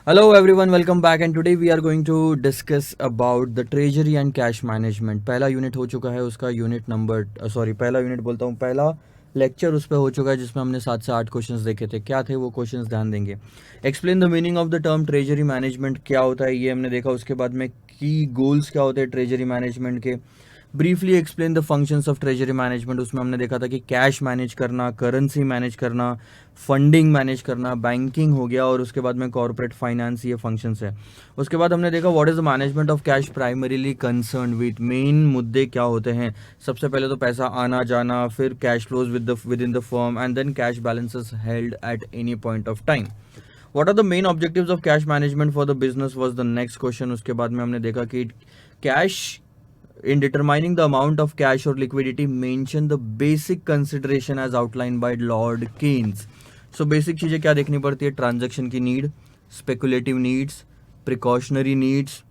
Hello everyone, welcome back and today we are going to discuss about the treasury and cash management. पहला unit हो चुका है, उसका unit number पहला unit बोलता हूँ, पहला लेक्चर उस पर हो चुका है जिसमें हमने 7 से 8 क्वेश्चंस देखे थे। क्या थे वो क्वेश्चंस, ध्यान देंगे। Explain the meaning of the term treasury management, क्या होता है ये हमने देखा। उसके बाद में की गोल्स क्या होते हैं ट्रेजरी मैनेजमेंट के। Briefly explain the functions of treasury management, उसमें हमने देखा था कि कैश मैनेज करना, करेंसी मैनेज करना, फंडिंग मैनेज करना, बैंकिंग हो गया, और उसके बाद में कॉर्पोरेट फाइनेंस, ये फंक्शंस है। उसके बाद हमने देखा what is the management of cash primarily concern with, main मुद्दे क्या होते हैं। सबसे पहले तो पैसा आना जाना, फिर cash flows within the firm, and then cash balances held at any point of time. What are the main objectives of cash management for the business was the next question. उसके बाद में हमने देखा कि cash in determining the amount of cash or liquidity, mention the basic consideration as outlined by Lord Keynes. So basic चीजें क्या देखनी पड़ती है, ट्रांजैक्शन की need, speculative needs, precautionary needs,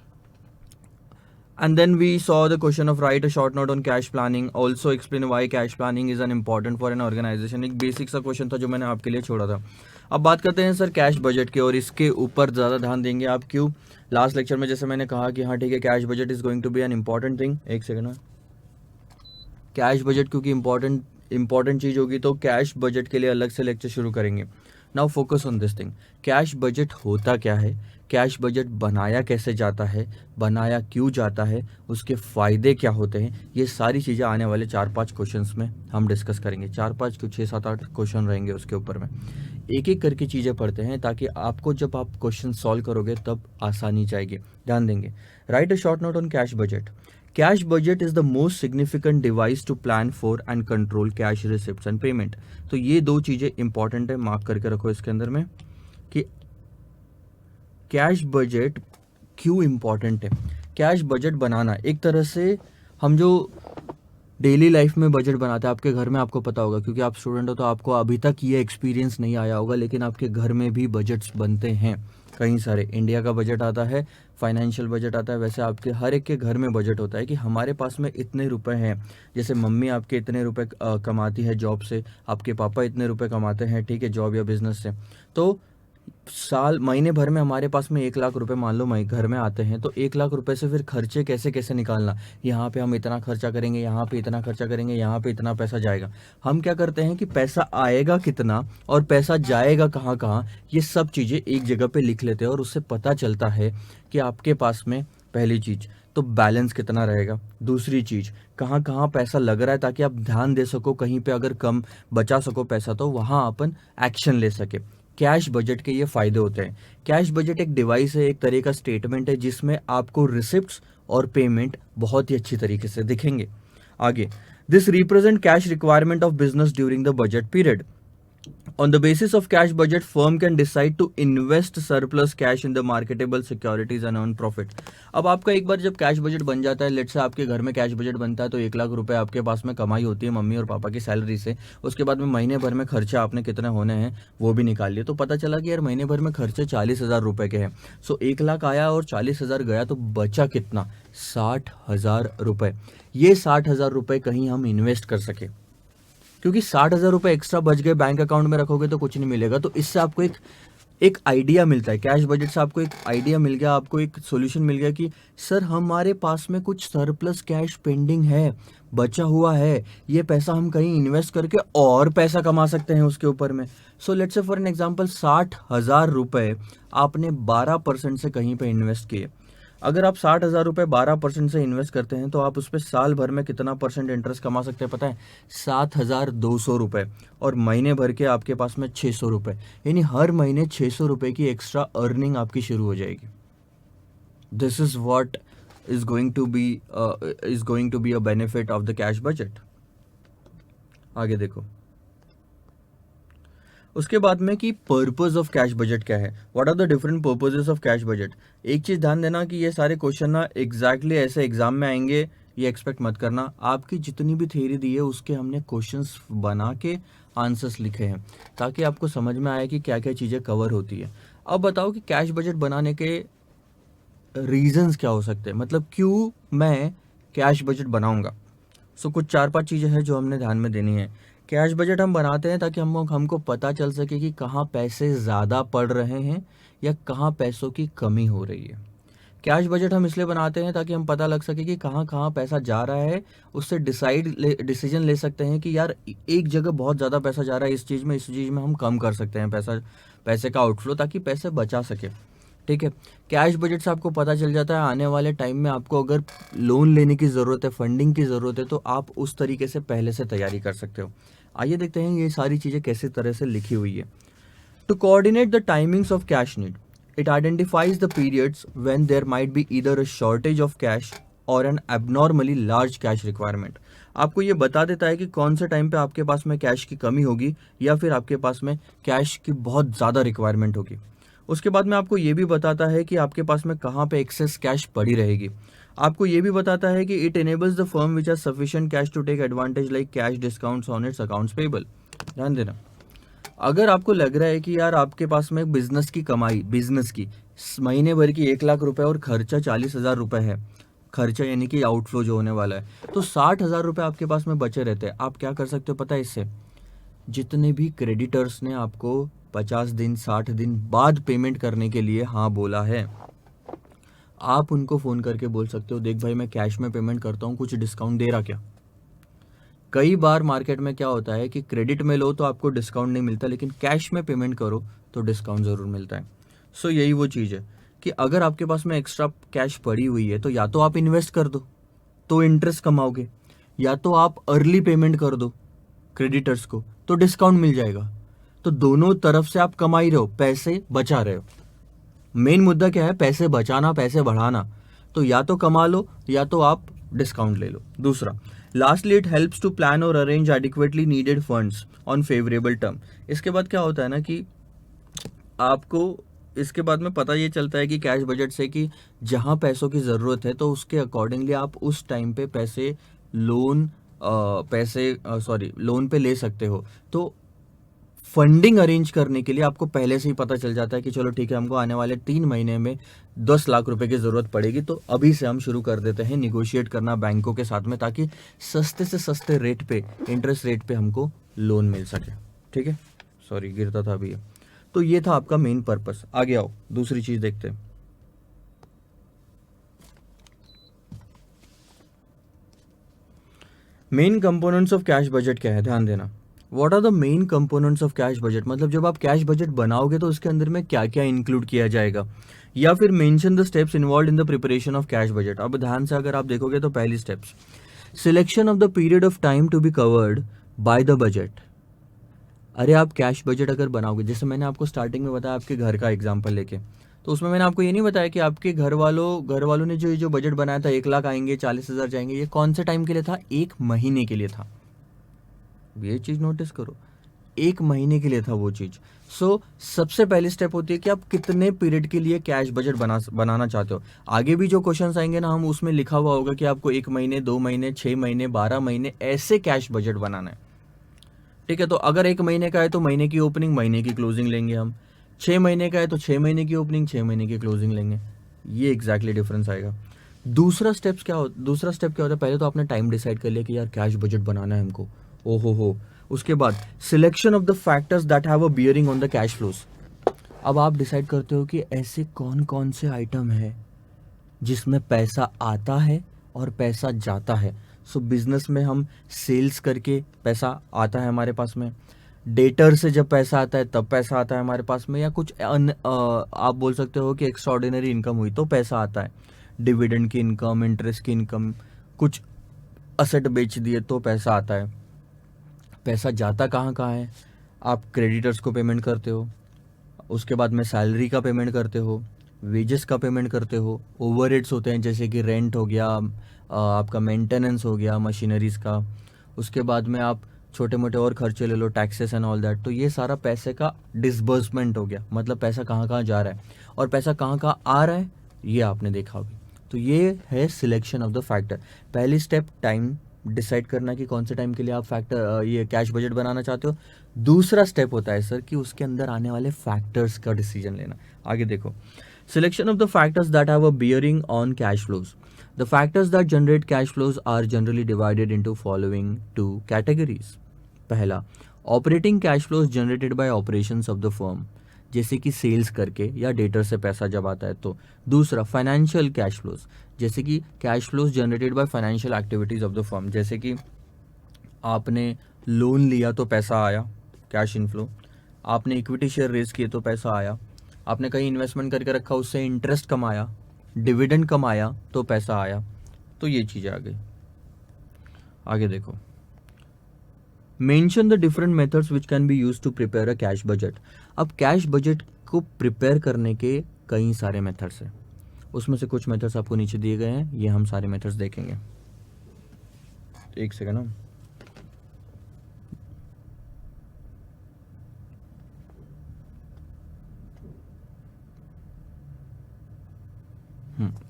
and then we saw the question of write a short note on cash planning, also explain why cash planning is an important for an organization। एक basic सा question था जो मैंने आपके लिए छोड़ा था। अब बात करते हैं सर कैश बजट के, और इसके ऊपर ज़्यादा ध्यान देंगे आप। क्यों? लास्ट लेक्चर में जैसे मैंने कहा कि हाँ ठीक है, cash budget is going to be an important thing. एक सेकेंड में, कैश बजट क्योंकि इंपॉर्टेंट चीज़ होगी तो कैश बजट के लिए अलग से लेक्चर शुरू करेंगे। Now focus on this thing. Cash budget होता क्या है, कैश बजट बनाया कैसे जाता है, बनाया क्यों जाता है, उसके फ़ायदे क्या होते हैं, ये सारी चीज़ें आने वाले 4-5 क्वेश्चंस में हम डिस्कस करेंगे। 4-5 कुछ 6-7-8 क्वेश्चन रहेंगे उसके ऊपर में। एक एक करके चीज़ें पढ़ते हैं ताकि आपको जब आप क्वेश्चन सॉल्व करोगे तब आसानी जाएगी। ध्यान देंगे। Write a short note on cash budget. Cash budget is the most significant device to plan for and control cash receipts and payment. तो ये दो चीज़ें इंपॉर्टेंट है, मार्क करके रखो इसके अंदर में कि कैश बजट क्यों इंपॉर्टेंट है। कैश बजट बनाना एक तरह से हम जो डेली लाइफ में बजट बनाते हैं आपके घर में, आपको पता होगा क्योंकि आप स्टूडेंट हो तो आपको अभी तक ये एक्सपीरियंस नहीं आया होगा, लेकिन आपके घर में भी बजट्स बनते हैं कई सारे। इंडिया का बजट आता है, फाइनेंशियल बजट आता है, वैसे आपके हर एक के घर में बजट होता है कि हमारे पास में इतने रुपए हैं। जैसे मम्मी आपके इतने रुपए कमाती है जॉब से, आपके पापा इतने रुपए कमाते हैं, ठीक है, जॉब या बिजनेस से। तो साल महीने भर में हमारे पास में 1 लाख रुपए मान लो घर में आते हैं, तो 1 लाख रुपए से फिर खर्चे कैसे कैसे निकालना। यहाँ पे हम इतना खर्चा करेंगे, यहाँ पे इतना खर्चा करेंगे, यहाँ पे इतना पैसा जाएगा। हम क्या करते हैं कि पैसा आएगा कितना और पैसा जाएगा कहाँ कहाँ, ये सब चीज़ें एक जगह पे लिख लेते हैं, और उससे पता चलता है कि आपके पास में पहली चीज़ तो बैलेंस कितना रहेगा, दूसरी चीज़ कहाँ कहाँ पैसा लग रहा है ताकि आप ध्यान दे सको, कहीं पे अगर कम बचा सको पैसा तो वहाँ अपन एक्शन ले सके। कैश बजट के ये फायदे होते हैं। कैश बजट एक डिवाइस है, एक तरह का स्टेटमेंट है जिसमें आपको रिसिप्ट्स और पेमेंट बहुत ही अच्छी तरीके से दिखेंगे। आगे, this represent cash requirement of business during the budget period. On the basis of cash budget, firm can decide to invest surplus cash in the marketable securities and earn profit। अब आपका एक बार जब कैश बजट बन जाता है, late से आपके घर में कैश बजट बनता है तो 1 लाख रुपए आपके पास में कमाई होती है मम्मी और पापा की सैलरी से। उसके बाद में महीने भर में खर्चा आपने कितने होने हैं वो भी निकाल लिए, तो पता चला कि यार महीने भर में खर्चे 40,000 रुपए के हैं। सो 1 लाख आया और 40,000 गया, तो बचा कितना, 60,000 रुपए। ये 60,000 रुपए कहीं हम इन्वेस्ट कर सके, क्योंकि 60,000 रुपए एक्स्ट्रा बच गए बैंक अकाउंट में रखोगे तो कुछ नहीं मिलेगा। तो इससे आपको एक एक आइडिया मिलता है, कैश बजट से आपको एक आइडिया मिल गया, आपको एक सॉल्यूशन मिल गया कि सर हमारे पास में कुछ सरप्लस कैश पेंडिंग है, बचा हुआ है, ये पैसा हम कहीं इन्वेस्ट करके और पैसा कमा सकते हैं उसके ऊपर में। So let's say for an example 60,000 रुपए आपने 12% से कहीं पे इन्वेस्ट किए। अगर आप 60,000 रुपए 12% से इन्वेस्ट करते हैं तो आप उस पर साल भर में कितना परसेंट इंटरेस्ट कमा सकते हैं पता है, 7,200 रुपए। और महीने भर के आपके पास में 600 रुपए, यानी हर महीने 600 रुपए की एक्स्ट्रा अर्निंग आपकी शुरू हो जाएगी। This is what is going to be a benefit of the cash budget. आगे देखो, उसके बाद में कि पर्पस ऑफ कैश बजट क्या है, what are the different purposes of cash budget. एक चीज़ ध्यान देना कि ये सारे क्वेश्चन ना एग्जैक्टली ऐसे एग्जाम में आएंगे, ये एक्सपेक्ट मत करना। आपकी जितनी भी थ्योरी दी है उसके हमने क्वेश्चंस बना के आंसर्स लिखे हैं ताकि आपको समझ में आए कि क्या क्या चीज़ें कवर होती है। अब बताओ कि कैश बजट बनाने के रीजंस क्या हो सकते हैं, मतलब क्यों मैं कैश बजट बनाऊंगा। सो कुछ 4-5 चीज़ें हैं जो हमने ध्यान में देनी है कैश बजट हम बनाते हैं ताकि हमको पता चल सके कि कहाँ पैसे ज़्यादा पड़ रहे हैं या कहाँ पैसों की कमी हो रही है। कैश बजट हम इसलिए बनाते हैं ताकि हम पता लग सके कि कहाँ कहाँ पैसा जा रहा है, उससे डिसीजन ले सकते हैं कि यार एक जगह बहुत ज़्यादा पैसा जा रहा है, इस चीज़ में हम कम कर सकते हैं पैसे का आउटफ्लो, ताकि पैसे बचा सके। ठीक है, कैश बजट से आपको पता चल जाता है आने वाले टाइम में आपको अगर लोन लेने की ज़रूरत है, फंडिंग की ज़रूरत है, तो आप उस तरीके से पहले से तैयारी कर सकते हो। आइए देखते हैं ये सारी चीज़ें कैसे तरह से लिखी हुई है। To coordinate the timings of cash need, it identifies the periods when there might be either a shortage of cash or an abnormally large cash requirement. आपको ये बता देता है कि कौन से टाइम पे आपके पास में कैश की कमी होगी या फिर आपके पास में कैश की बहुत ज़्यादा रिक्वायरमेंट होगी। उसके बाद में आपको ये भी बताता है कि आपके पास में कहाँ पे एक्सेस कैश पड़ी रहेगी। आपको ये भी बताता है कि it enables the firm which has sufficient cash to take advantage like cash discounts on its accounts payable. ध्यान देना, अगर आपको लग रहा है कि यार आपके पास में बिजनेस की कमाई, बिजनेस की महीने भर की 1 लाख रुपए और खर्चा 40,000 रुपए है, खर्चा यानी कि आउटफ्लो जो होने वाला है, तो 60,000 रुपए आपके पास में बचे रहते हैं। आप क्या कर सकते हो पता है इससे? जितने भी क्रेडिटर्स ने आपको 50 दिन 60 दिन बाद पेमेंट करने के लिए हाँ बोला है, आप उनको फ़ोन करके बोल सकते हो, देख भाई मैं कैश में पेमेंट करता हूँ, कुछ डिस्काउंट दे रहा क्या? कई बार मार्केट में क्या होता है कि क्रेडिट में लो तो आपको डिस्काउंट नहीं मिलता, लेकिन कैश में पेमेंट करो तो डिस्काउंट ज़रूर मिलता है। सो यही वो चीज़ है कि अगर आपके पास में एक्स्ट्रा कैश पड़ी हुई है तो या तो आप इन्वेस्ट कर दो तो इंटरेस्ट कमाओगे, या तो आप अर्ली पेमेंट कर दो क्रेडिटर्स को तो डिस्काउंट मिल जाएगा। तो दोनों तरफ से आप कमा ही रहे हो, पैसे बचा रहे हो। मेन मुद्दा क्या है? पैसे बचाना, पैसे बढ़ाना। तो या तो कमा लो या तो आप डिस्काउंट ले लो। दूसरा, lastly it helps to plan और arrange adequately needed funds on favourable term. इसके बाद क्या होता है ना कि आपको इसके बाद में पता ये चलता है कि कैश बजट से कि जहाँ पैसों की ज़रूरत है तो उसके अकॉर्डिंगली आप उस टाइम पे लोन लोन पे ले सकते हो। तो फंडिंग अरेंज करने के लिए आपको पहले से ही पता चल जाता है कि चलो ठीक है, हमको आने वाले 3 महीने में 10 लाख रुपए की ज़रूरत पड़ेगी, तो अभी से हम शुरू कर देते हैं निगोशिएट करना बैंकों के साथ में, ताकि सस्ते से सस्ते रेट पे, इंटरेस्ट रेट पे हमको लोन मिल सके। ठीक है, सॉरी गिरता था अभी ये। तो ये था आपका मेन पर्पस। आगे आओ, दूसरी चीज़ देखते हैं। Main components of cash budget क्या है, ध्यान देना। What are the main components of cash budget, मतलब जब आप कैश बजट बनाओगे तो उसके अंदर में क्या क्या इंक्लूड किया जाएगा, या फिर mention the steps involve in the preparation of cash budget. अब ध्यान से अगर आप देखोगे तो पहली steps, selection of the period of time to be covered by the budget. अरे आप कैश बजट अगर बनाओगे, जैसे मैंने आपको स्टार्टिंग में बताया आपके घर का एग्जाम्पल लेके, तो उसमें मैंने आपको ये नहीं बताया कि आपके घर वालों ने जो बजट बनाया था 1 लाख आएंगे, 40,000 जाएंगे, ये कौन से टाइम के लिए था? 1 महीने के लिए था। ये चीज़ नोटिस करो, 1 महीने के लिए था वो चीज़। सो सबसे पहली स्टेप होती है कि आप कितने पीरियड के लिए कैश बजट बनाना चाहते हो। आगे भी जो क्वेश्चंस आएंगे ना, हम उसमें लिखा हुआ होगा कि आपको 1 महीने, 2 महीने, 6 महीने, 12 महीने ऐसे कैश बजट बनाना है। ठीक है, तो अगर 1 महीने का है तो महीने की ओपनिंग, महीने की क्लोजिंग लेंगे हम। 6 महीने का है तो 6 महीने की ओपनिंग, 6 महीने की क्लोजिंग लेंगे। ये एग्जैक्टली डिफरेंस आएगा। दूसरा स्टेप क्या होता है? पहले तो आपने टाइम डिसाइड कर लिया कि यार कैश बजट बनाना है हमको, ओहो हो। उसके बाद selection of the factors that have a bearing on the cash flows. अब आप डिसाइड करते हो कि ऐसे कौन कौन से आइटम है जिसमें पैसा आता है और पैसा जाता है। सो बिजनेस में हम सेल्स करके पैसा आता है हमारे पास में, डेटर से जब पैसा आता है तब पैसा आता है हमारे पास में, या कुछ आप बोल सकते हो कि एक्स्ट्राऑर्डिनरी इनकम हुई तो पैसा आता है, डिविडेंड की इनकम, इंटरेस्ट की इनकम, कुछ असेट बेच दिए तो पैसा आता है। पैसा जाता कहाँ कहाँ है? आप क्रेडिटर्स को पेमेंट करते हो, उसके बाद में सैलरी का पेमेंट करते हो, वेजेस का पेमेंट करते हो, ओवरहेड्स होते हैं जैसे कि रेंट हो गया, आपका मेंटेनेंस हो गया मशीनरीज का, उसके बाद में आप छोटे मोटे और खर्चे ले लो, टैक्सेस एंड ऑल दैट। तो ये सारा पैसे का डिसबर्समेंट हो गया, मतलब पैसा कहाँ कहाँ जा रहा है और पैसा कहाँ कहाँ आ रहा है, ये आपने देखा होगी। तो ये है सिलेक्शन ऑफ द फैक्टर। पहली स्टेप टाइम डिसाइड करना कि कौन से टाइम के लिए आप ये कैश बजट बनाना चाहते हो। दूसरा स्टेप होता है सर कि उसके अंदर आने वाले फैक्टर्स का डिसीजन लेना। आगे देखो, selection of the factors that have a bearing on cash flows. The factors that generate cash flows are generally divided into following 2 categories. पहला, operating cash flows generated by operations of the firm, जैसे कि sales करके या debtor से पैसा जब आता है तो। दूसरा, फाइनेंशियल कैश फ्लोज, जैसे कि cash flows generated by financial activities of the firm, जैसे कि आपने लोन लिया तो पैसा आया, कैश इनफ्लो। आपने इक्विटी शेयर रेज किए तो पैसा आया। आपने कहीं इन्वेस्टमेंट करके रखा, उससे इंटरेस्ट कमाया, डिविडेंड कमाया तो पैसा आया। तो ये चीज़ें आ गई। आगे देखो, mention the different methods which can be use to prepare a cash budget. अब कैश बजट को प्रिपेयर करने के कई सारे मेथड्स हैं, उसमें से कुछ मेथड्स आपको नीचे दिए गए हैं, ये हम सारे मेथड्स देखेंगे। एक सेकेंड ना,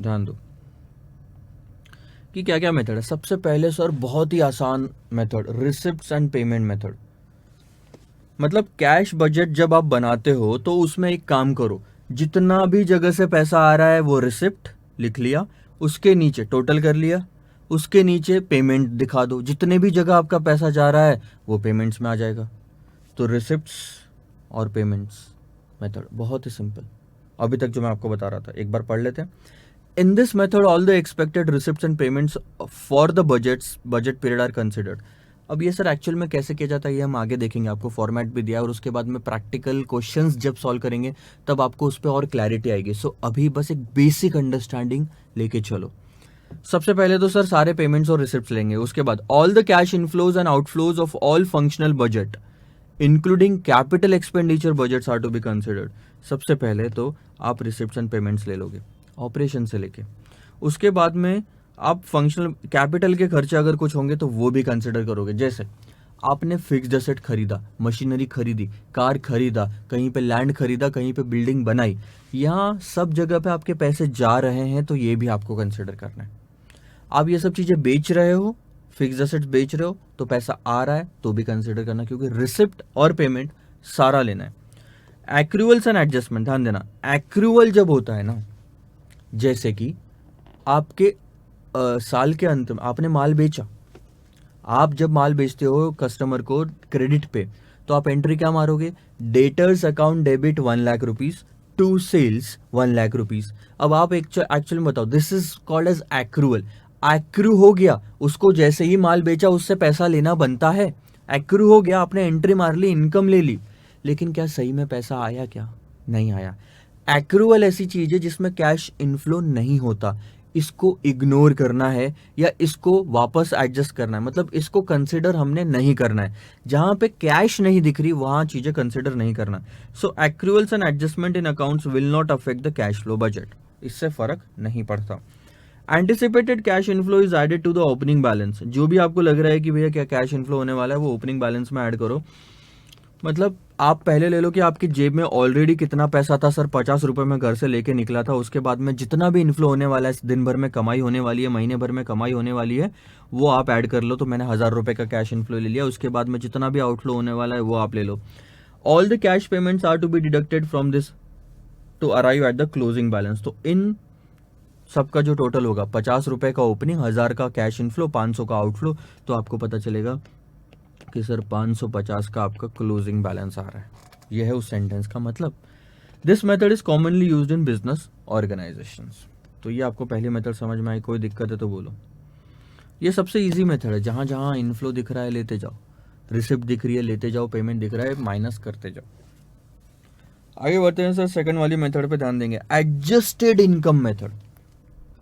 ध्यान दो कि क्या क्या मेथड है। सबसे पहले सर बहुत ही आसान method, receipts and payment method. मतलब कैश बजट जब आप बनाते हो तो उसमें एक काम करो, जितना भी जगह से पैसा आ रहा है वो रिसिप्ट लिख लिया, उसके नीचे टोटल कर लिया, उसके नीचे पेमेंट दिखा दो, जितने भी जगह आपका पैसा जा रहा है वो पेमेंट्स में आ जाएगा। तो रिसिप्ट्स और पेमेंट्स मेथड बहुत ही सिंपल, अभी तक जो मैं आपको बता रहा था एक बार पढ़ लेते हैं। In this method, all the expected receipts and payments for the budget period are considered. अब ये सर एक्चुअल में कैसे किया जाता है ये हम आगे देखेंगे, आपको फॉर्मेट भी दिया है और उसके बाद में प्रैक्टिकल क्वेश्चंस जब सॉल्व करेंगे तब आपको उस पर और क्लैरिटी आएगी। सो अभी बस एक बेसिक अंडरस्टैंडिंग लेके चलो। सबसे पहले तो सर सारे पेमेंट्स और रिसिप्ट्स लेंगे, उसके बाद all the cash inflows and outflows of all functional budget including capital expenditure budgets are to be considered. सबसे पहले तो आप रिसिप्ट्स एंड पेमेंट्स ले लोगे ऑपरेशन से लेके, उसके बाद में आप फंक्शनल कैपिटल के खर्चे अगर कुछ होंगे तो वो भी कंसिडर करोगे। जैसे आपने फिक्स्ड एसेट खरीदा, मशीनरी खरीदी, कार खरीदा, कहीं पे लैंड खरीदा, कहीं पे बिल्डिंग बनाई, यहाँ सब जगह पे आपके पैसे जा रहे हैं तो ये भी आपको कंसिडर करना है। आप ये सब चीज़ें बेच रहे हो, फिक्स्ड एसेट्स बेच रहे हो तो पैसा आ रहा है तो भी कंसिडर करना, क्योंकि रिसिप्ट और पेमेंट सारा लेना है। एक्रूअल्स एंड एडजस्टमेंट, ध्यान देना, एक्रूअल जब होता है ना, जैसे कि आपके साल के अंत में आपने माल बेचा, आप जब माल बेचते हो कस्टमर को क्रेडिट पे तो आप एंट्री क्या मारोगे, debtors account debit 1 lakh rupees to sales 1 lakh rupees. अब आप एक्चुअली में बताओ, this is called as accrual. Accrue हो गया, उसको जैसे ही माल बेचा उससे पैसा लेना बनता है, एक्रू हो गया, आपने एंट्री मार ली, इनकम ले ली, लेकिन क्या सही में पैसा आया? क्या नहीं आया। एक्रूअल ऐसी चीज है जिसमें कैश इनफ्लो नहीं होता, इसको इग्नोर करना है या इसको वापस एडजस्ट करना है, मतलब इसको कंसिडर हमने नहीं करना है। जहां पे कैश नहीं दिख रही वहां चीजें कंसिडर नहीं करना। So accruals and adjustment in accounts will not affect the cash flow budget, इससे फर्क नहीं पड़ता। Anticipated cash inflow is added to the opening balance. जो भी आपको लग रहा है कि भैया क्या कैश इनफ्लो होने वाला है वो ओपनिंग बैलेंस में ऐड करो। मतलब आप पहले ले लो कि आपकी जेब में ऑलरेडी कितना पैसा था, सर 50 रुपए में घर से लेके निकला था, उसके बाद में जितना भी इन्फ्लो होने वाला है, दिन भर में कमाई होने वाली है, महीने भर में कमाई होने वाली है, वो आप ऐड कर लो। तो मैंने 1000 रुपए का कैश इन्फ्लो ले लिया, उसके बाद में जितना भी आउटफ्लो होने वाला है वो आप ले लो। All the cash payments are to be deducted from this to arrive at the closing balance. तो इन सबका जो टोटल होगा 50 रुपए का ओपनिंग, 1000 का कैश इनफ्लो, 500 का आउटफ्लो, तो आपको पता चलेगा कि सर 550 का आपका क्लोजिंग बैलेंस आ रहा है। यह है उस सेंटेंस का मतलब। This method is commonly used in business organisations. तो ये आपको पहली मेथड समझ में आई, कोई दिक्कत है तो बोलो। ये सबसे इजी मेथड है, जहां जहां इनफ्लो दिख रहा है लेते जाओ, रिसिप्ट दिख रही है लेते जाओ, पेमेंट दिख रहा है माइनस करते जाओ। आगे बढ़ते हैं सर, सेकंड वाली मेथड पे ध्यान देंगे, एडजस्टेड इनकम मेथड।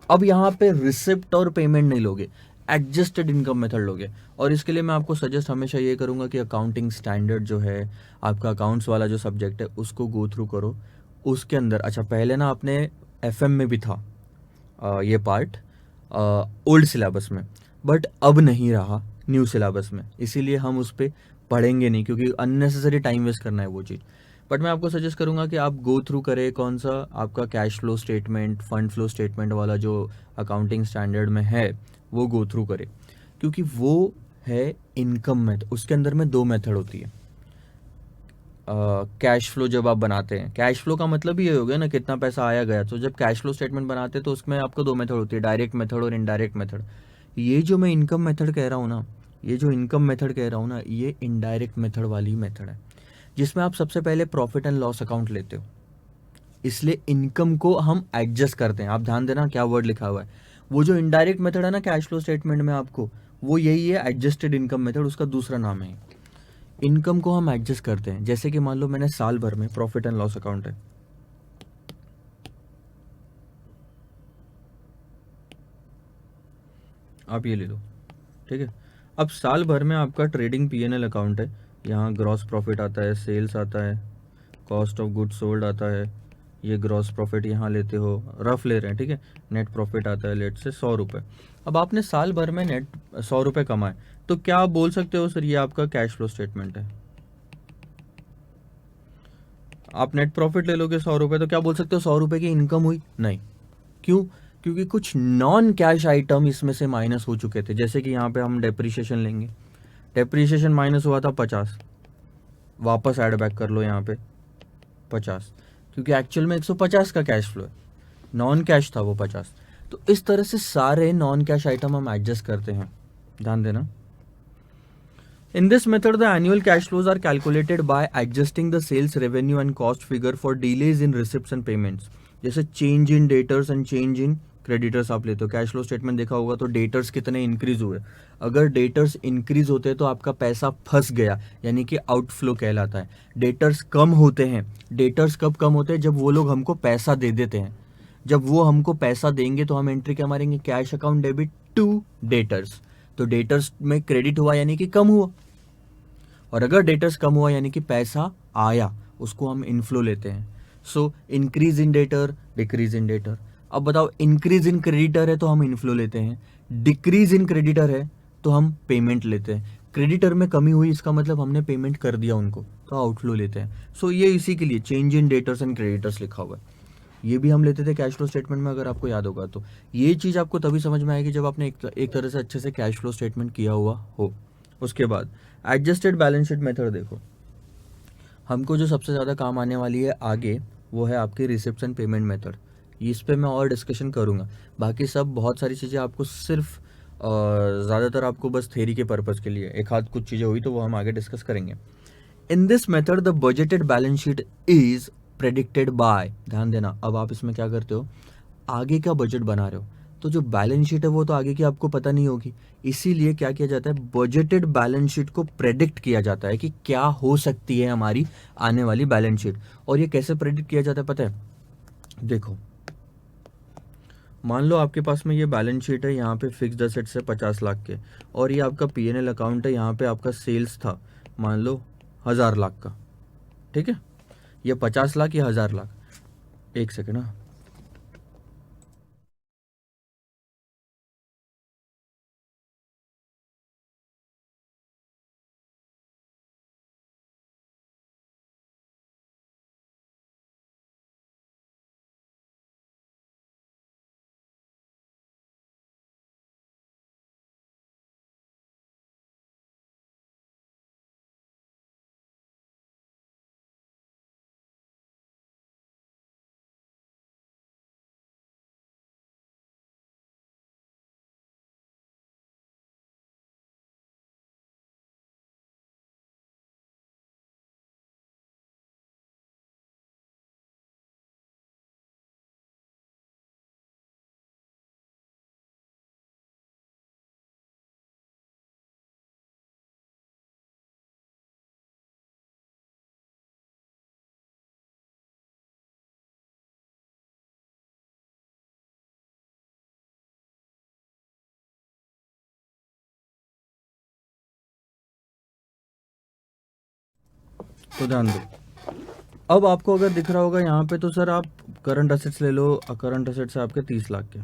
अब यहाँ पे रिसिप्ट और पेमेंट नहीं लोगे, एडजस्टेड इनकम मेथड लोगे। और इसके लिए मैं आपको सजेस्ट हमेशा ये करूंगा कि अकाउंटिंग स्टैंडर्ड जो है, आपका अकाउंट्स वाला जो सब्जेक्ट है उसको गो थ्रू करो। उसके अंदर अच्छा पहले ना आपने एफएम में भी था ये पार्ट ओल्ड सिलेबस में, बट अब नहीं रहा न्यू सिलेबस में, इसीलिए हम उस पर पढ़ेंगे नहीं, क्योंकि अननेसेसरी टाइम वेस्ट करना है वो चीज़। बट मैं आपको सजेस्ट करूंगा कि आप गो थ्रू करें कौन सा आपका cash flow statement, fund flow statement वाला जो अकाउंटिंग स्टैंडर्ड में है वो गो थ्रू करें, क्योंकि वो है इनकम मेथड। उसके अंदर में 2 मेथड होती है। कैश फ्लो जब आप बनाते हैं, कैश फ्लो का मतलब ये हो गया ना कितना पैसा आया गया, तो जब कैश फ्लो स्टेटमेंट बनाते हैं तो उसमें आपको 2 मेथड होती है, डायरेक्ट मेथड और इनडायरेक्ट मेथड। ये जो मैं इनकम मेथड कह रहा हूँ ना, ये जो इनकम मेथड कह रहा हूँ ना, ये इनडायरेक्ट मेथड वाली मेथड है, जिसमें आप सबसे पहले प्रॉफिट एंड लॉस अकाउंट लेते हो, इसलिए इनकम को हम एडजस्ट करते हैं। आप ध्यान देना क्या वर्ड लिखा हुआ है। वो जो इनडायरेक्ट मेथड है ना कैश फ्लो स्टेटमेंट में आपको, वो यही है एडजस्टेड इनकम मेथड, उसका दूसरा नाम है। इनकम को हम एडजस्ट करते हैं, जैसे कि मान लो मैंने साल भर में प्रॉफिट एंड लॉस अकाउंट है, आप ये ले लो, ठीक है। अब साल भर में आपका ट्रेडिंग पीएनएल अकाउंट है, यहाँ ग्रॉस प्रॉफिट आता है, सेल्स आता है, कॉस्ट ऑफ गुड सोल्ड आता है, ये ग्रॉस प्रॉफिट यहाँ लेते हो, रफ ले रहे हैं, ठीक है। नेट प्रॉफिट आता है लेट से 100 रुपये। अब आपने साल भर में नेट 100 रुपये कमाए, तो क्या आप बोल सकते हो सर ये आपका कैश फ्लो स्टेटमेंट है? आप नेट प्रॉफिट ले लोगे 100 रुपये, तो क्या बोल सकते हो 100 रुपये की इनकम हुई? नहीं। क्यों? क्योंकि कुछ नॉन कैश आइटम इसमें से माइनस हो चुके थे, जैसे कि यहाँ पे हम डेप्रिशिएशन लेंगे, डेप्रिशिएशन माइनस हुआ था 50, वापस ऐड बैक कर लो यहाँ पे 50, क्योंकि एक्चुअल में 150 का कैश फ्लो है, नॉन कैश था वो 50। तो इस तरह से सारे नॉन कैश आइटम हम एडजस्ट करते हैं, ध्यान देना। In this method, the annual cash flows are calculated by adjusting the sales revenue and cost figure for delays in receipts and payments. जैसे change in debtors and change in creditors आप लेते हो, cash flow statement देखा होगा तो debtors कितने increase हुए। अगर डेटर्स इंक्रीज होते हैं तो आपका पैसा फंस गया, यानी कि आउटफ्लो कहलाता है। डेटर्स कम होते हैं, डेटर्स कब कम होते हैं? जब वो लोग हमको पैसा दे देते हैं। जब वो हमको पैसा देंगे तो हम एंट्री क्या मारेंगे? Cash account debit to debtors. तो डेटर्स में क्रेडिट हुआ यानी कि कम हुआ, और अगर डेटर्स कम हुआ यानी कि पैसा आया, उसको हम इनफ्लो लेते हैं। So increase in debtor, decrease in debtor. अब बताओ, इंक्रीज इन क्रेडिटर है तो हम इनफ्लो लेते हैं, डिक्रीज इन क्रेडिटर है तो हम पेमेंट लेते हैं। क्रेडिटर में कमी हुई इसका मतलब हमने पेमेंट कर दिया उनको, तो आउटफ्लो लेते हैं। सो ये इसी के लिए change in debtors and creditors लिखा हुआ है। ये भी हम लेते थे कैश फ्लो स्टेटमेंट में, अगर आपको याद होगा तो। ये चीज़ आपको तभी समझ में आएगी जब आपने एक तरह से अच्छे से कैश फ्लो स्टेटमेंट किया हुआ हो। उसके बाद एडजस्टेड बैलेंस शीट मेथड देखो, हमको जो सबसे ज़्यादा काम आने वाली है आगे, वो है आपकी रिसिप्ट्स एंड पेमेंट मेथड। इस पे मैं और डिस्कशन करूँगा, बाकी सब बहुत सारी चीज़ें आपको सिर्फ ज़्यादातर आपको बस थ्योरी के पर्पज़ के लिए, एक आध कुछ चीज़ें हुई तो वो हम आगे डिस्कस करेंगे। In this method the budgeted balance sheet is predicted by, ध्यान देना। अब आप इसमें क्या करते हो? आगे का बजट बना रहे हो, तो जो बैलेंस शीट है वो तो आगे की आपको पता नहीं होगी, इसीलिए क्या किया जाता है? बजटेड बैलेंस शीट को प्रेडिक्ट किया जाता है कि क्या हो सकती है हमारी आने वाली बैलेंस शीट। और ये कैसे प्रेडिक्ट किया जाता है पता है? देखो, मान लो आपके पास में ये बैलेंस शीट है, यहाँ पे फिक्स्ड एसेट्स है 50 लाख के, और ये आपका पीएनएल अकाउंट है, यहाँ पे आपका सेल्स था मान लो 1000 लाख का, ठीक है। ये 50 लाख, ये 1000 लाख। एक सेकेंड, हाँ। तो ध्यान दो, अब आपको अगर दिख रहा होगा यहाँ पे, तो सर आप करंट असेट्स ले लो, करंट असेट्स है आपके 30 लाख के।